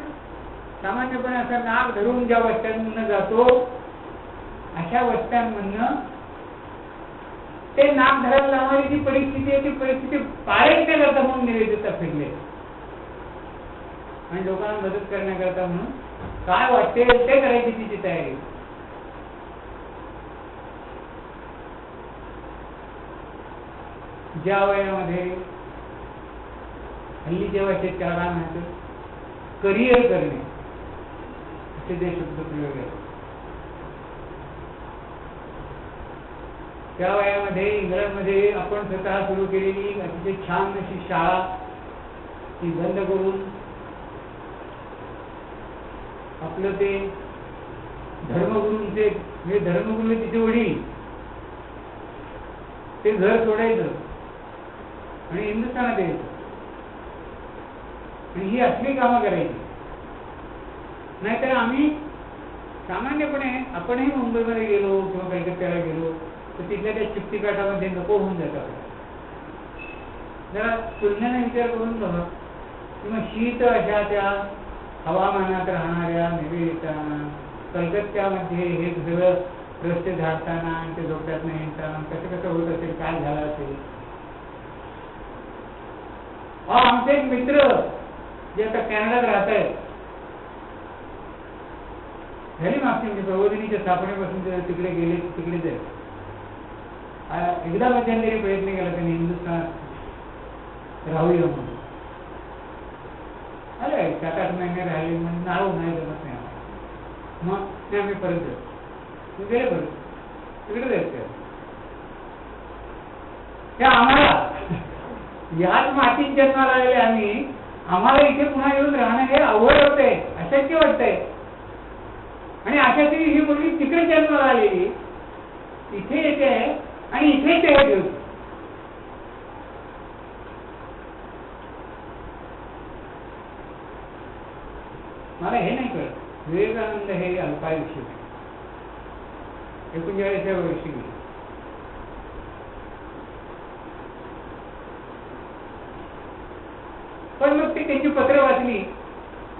सामान्यपणे असं नाक धरून ज्या वस्त्यांमधून जातो अशा वस्त्यांमधनं ते नाक धरायला लावणारी जी परिस्थिती आहे ती परिस्थिती पाळत करता म्हणून निवेदिता फिरले आणि लोकांना मदत करण्याकरता म्हणून काय वाटते ते करायची तिची तयारी. ज्या वयामध्ये हल्ली जेव्हा शेतकऱ्याला काय म्हणतात करिअर करणे असे ते शब्द प्रयोग आहे. त्या वयामध्ये इंग्लंडमध्ये आपण स्वतः सुरू केलेली अतिशय छान अशी शाळा ती बंद करून आपलं ते धर्मगुरूंचे म्हणजे धर्मगुरू तिथे वडील ते घर सोडायचं आणि हिंदुस्थानात यायचं आणि ही असली कामं करायची. नाहीतर आम्ही सामान्यपणे आपणही मुंबईमध्ये गेलो किंवा कलकत्त्याला गेलो तर तिथल्या त्या चिकटिकाटामध्ये नको होऊन जातात. जरा तुलनेने विचार करून बघा किंवा शीत अशा त्या हवामानात राहणाऱ्या निवेदितांना कलकत्त्यामध्ये हे सगळं रस्ते झाडताना आणि ते झोपड्यात नाही येताना कसं कसं होत असेल, काय झालं असेल. आमचे एक मित्र जे आता कॅनडात राहत आहेत, झाली मागची म्हणजे प्रबोधिनीच्या स्थापनेपासून ते तिकडे गेले, तिकडेच आहेत. एकदा मध्यंतरी प्रयत्न केला त्यांनी हिंदुस्थानात राहूया म्हणून. अरे 7-8 महिने राहिले म्हणजे नाव नाही जमत नाही आम्हाला. मग ते आम्ही परत जाऊ गेले, परत तिकडे जायचं. त्या आम्हाला याच मातीत जन्माला आलेले आम्ही, आम्हाला इथे पुन्हा येऊन राहणं हे अवघड होतंय, अशक्य वाटतंय. आणि अशाची ही मुलगी तिकडे जन्माला आलेली इथे येते आणि इथे ते ठेवते. मला हे नाही कळत, विवेकानंद हे अल्पायुष्य 39व्या वर्षी गेले. पण मग ते त्यांची पत्र वाचली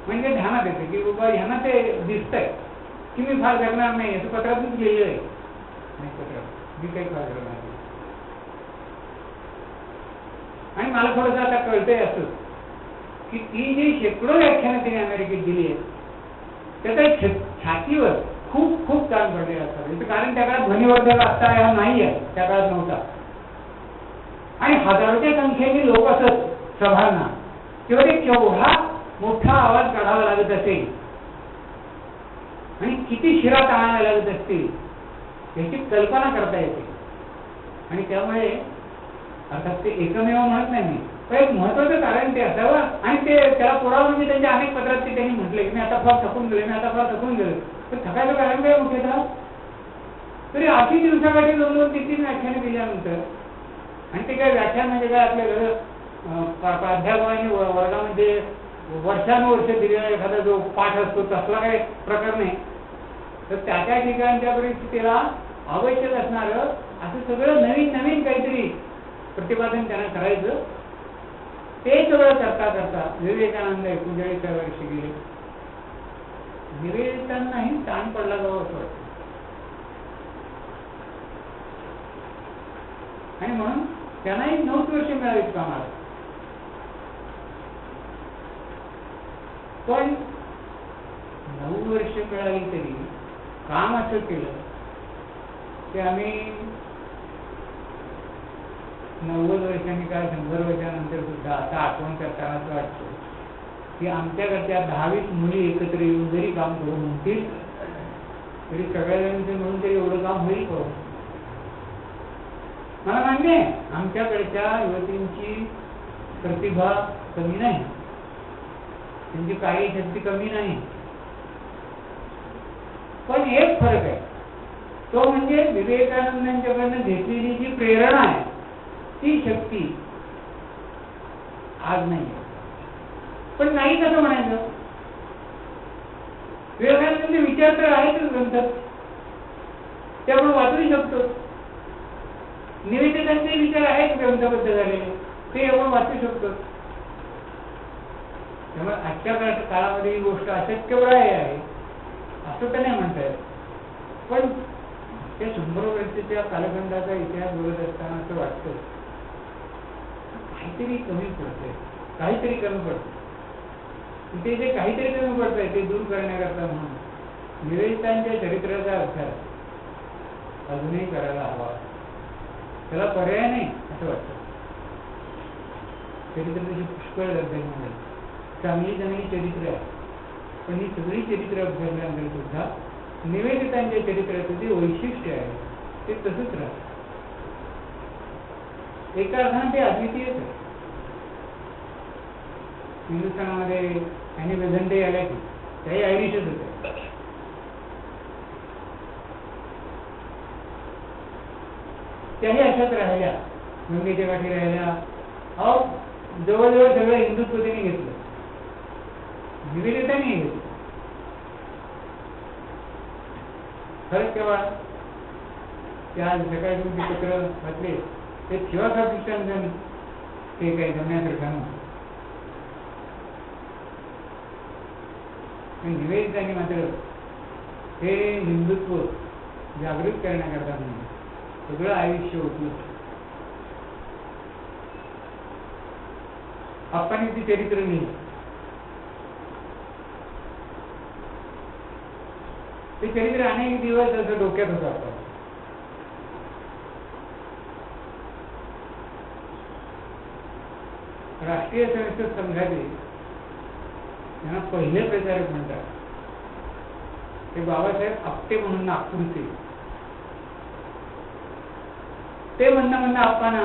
म्हणजे ध्यानात येते की बाबा ह्यांना ते दिसतंय की मी फार जगणार नाही, असं पत्रातूनच लिहिलेलं आहे. नाही पत्रात मी काही फार जगणार नाही. आणि मला थोडंसं आता कळतंय असं की ती जी शेकडो व्याख्यानं तिने अमेरिकेत दिली आहेत त्याच्या छातीवर खूप खूप ताण पडलेला असतात. कारण त्या काळात ध्वनिवर्धक असता हा नाही आहे, त्या काळात नव्हता. आणि हजारोच्या संख्येने लोक असत सभांना, किंवा ते केवढा मोठा आवाज काढावा लागत असेल आणि किती शिरा ताणायला लागत असतील याची कल्पना करता येते. आणि त्यामुळे अर्थात ते एकमेव म्हणत नाही मी, पण एक महत्वाचं कारण ते असावं. आणि ते त्याला पुरावा म्हणजे त्यांच्या अनेक पत्रात ते त्यांनी म्हटले की मी आता फार थकून गेले, मी आता फार थकून गेलो. पण थकायचं कारण काय मुख्यतः तरी 8 दिवसाकाठी 2-3 व्याख्याने दिल्यानंतर, आणि ते काय व्याख्यान म्हणजे काय आपल्या प्राध्यापकांनी वर्गामध्ये वर्षानुवर्ष दिलेला एखादा जो पाठ असतो तसला काही प्रकार नाही. तर त्या ठिकाणच्या परिस्थितीला आवश्यक असणारं असं सगळं नवीन नवीन काहीतरी प्रतिपादन त्यांना करायचं. ते सगळं करता करता विवेकानंद 39व्या वर्षी गेले. निवेदितांनाही ताण पडला जावं असं वाटतं. आणि म्हणून त्यांनाही 9 वर्ष मिळावीत कामाला. पण 9 वर्ष मिळाली तरी काम असं केलं की आम्ही 90 वर्षांनी काय 100 वर्षानंतर सुद्धा आता आठवण करताना असं वाटतं की आमच्याकडच्या 10-20 मुली एकत्र येऊन जरी काम करू म्हणतील तरी सगळ्यांचे म्हणून तरी एवढं काम होईल का? मला मान्य आहे आमच्याकडच्या युवतींची प्रतिभा कमी नाही, त्यांची कार्यशक्ती कमी नाही. पण एक फरक आहे, तो म्हणजे विवेकानंदांच्याकडनं घेतलेली जी प्रेरणा आहे ती शक्ती आज नाही. पण नाही कसं म्हणायचं, विवेकानंद विचार तर आहेतच ग्रंथात, ते आपण वाचू शकतो. निवेदितांचे विचार आहेत ग्रंथबद्ध झालेले, ते आपण वाचू शकतो. त्यामुळे आजच्या काळामध्ये ही गोष्ट अशक्यप्राय आहे असं तर नाही म्हणता येत. पण त्या 100 वर्षाच्या कालखंडाचा इतिहास बघत असताना असं वाटतं काहीतरी कमी पडतंय, काहीतरी कमी पडतं. ते जे काहीतरी कमी पडतंय ते दूर करण्याकरता म्हणून निवेदितांच्या चरित्राचा अभ्यास अजूनही करायला हवा. त्याला पर्याय नाही असं वाटतं. चरित्र त्याची पुष्कळ अभ्यास चांगली चांगली चरित्र आहे, पण ही सगळी चरित्र अभ्यासल्यानंतर सुद्धा निवेदितांच्या चरित्राचं जे वैशिष्ट्य आहे ते तसंच राहतं. एका अर्थाने ते अद्वितीयच आहे. हिंदुस्थानामध्ये आणि बेझंटे आल्या की त्याही आयरिशच होते. त्याही अशाच राहिल्या, गंगेच्या काठी राहिल्या. जवळजवळ सगळं हिंदुत्व त्यांनी घेतलं, निवेदितांनी घेतलं. खरंच केव्हा त्या सकाळी तुम्ही ते पत्र वाचले ते शिवासाहेब दृष्टांत ते काही जमण्यासारखं नव्हतं. निवेदितांनी मात्र हे हिंदुत्व जागृत करण्याकरता म्हणून सगळं आयुष्य होतं. आपण ती चरित्र लिहिली. ते चरित्र अनेक दिवस असं डोक्यात होतं आपण. राष्ट्रीय स्वयंसेवक संघाचे त्यांना पहिले प्रचारक म्हणतात ते बाबासाहेब आपटे म्हणून नागपूरचे. ते म्हणणं आपण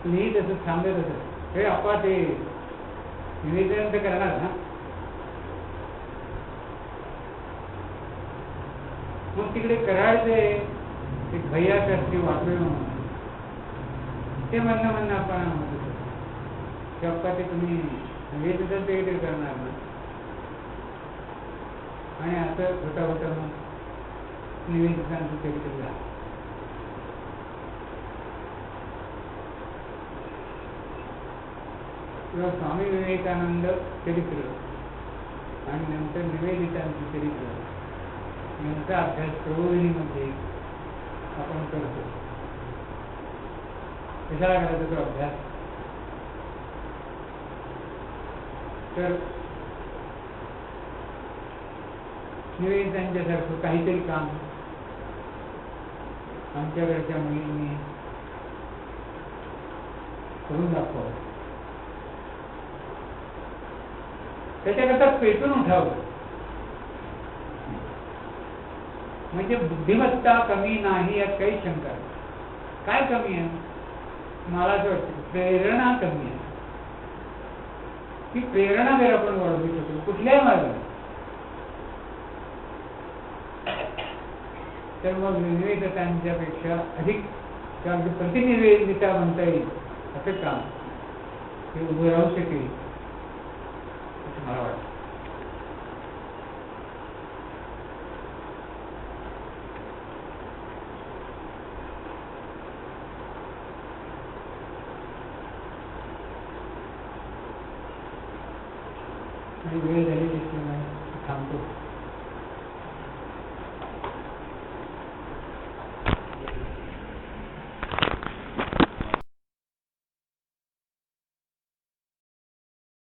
लिहित असत, थांबत असत. हे आपा ते निवेदन तर करणार ना. मग तिकडे कराडचे एक भैया शास्त्री वाटवे म्हणून ते म्हणणं आपण म्हणत होतो की अप्पा ते तुम्ही निवेदन ते करणार ना. आणि असं होता होता मग निवेदितांचं चरित्र झालं. किंवा स्वामी विवेकानंद चरित्र आणि नंतर निवेदितांचं चरित्र यांचा अभ्यास प्रबोधिनीमध्ये आपण करतो. कशाला करायचा तो अभ्यास? तर निवेदितांच्यासारखं काहीतरी काम आमच्याकडच्या मुलींनी करून दाखवावं, त्याच्याकरता पेटून उठावं. म्हणजे बुद्धिमत्ता कमी नाही यात काही शंका. काय कमी आहे? मला असं वाटतं प्रेरणा कमी आहे. ती प्रेरणा जर आपण वाढवू शकतो कुठल्याही मार्गाने तर मग निवेदितांच्या पेक्षा अधिक प्रतिनिवेदिता म्हणता येईल असं काम हे उभं राहू शकेल असं मला वाटतं. आणि वेळ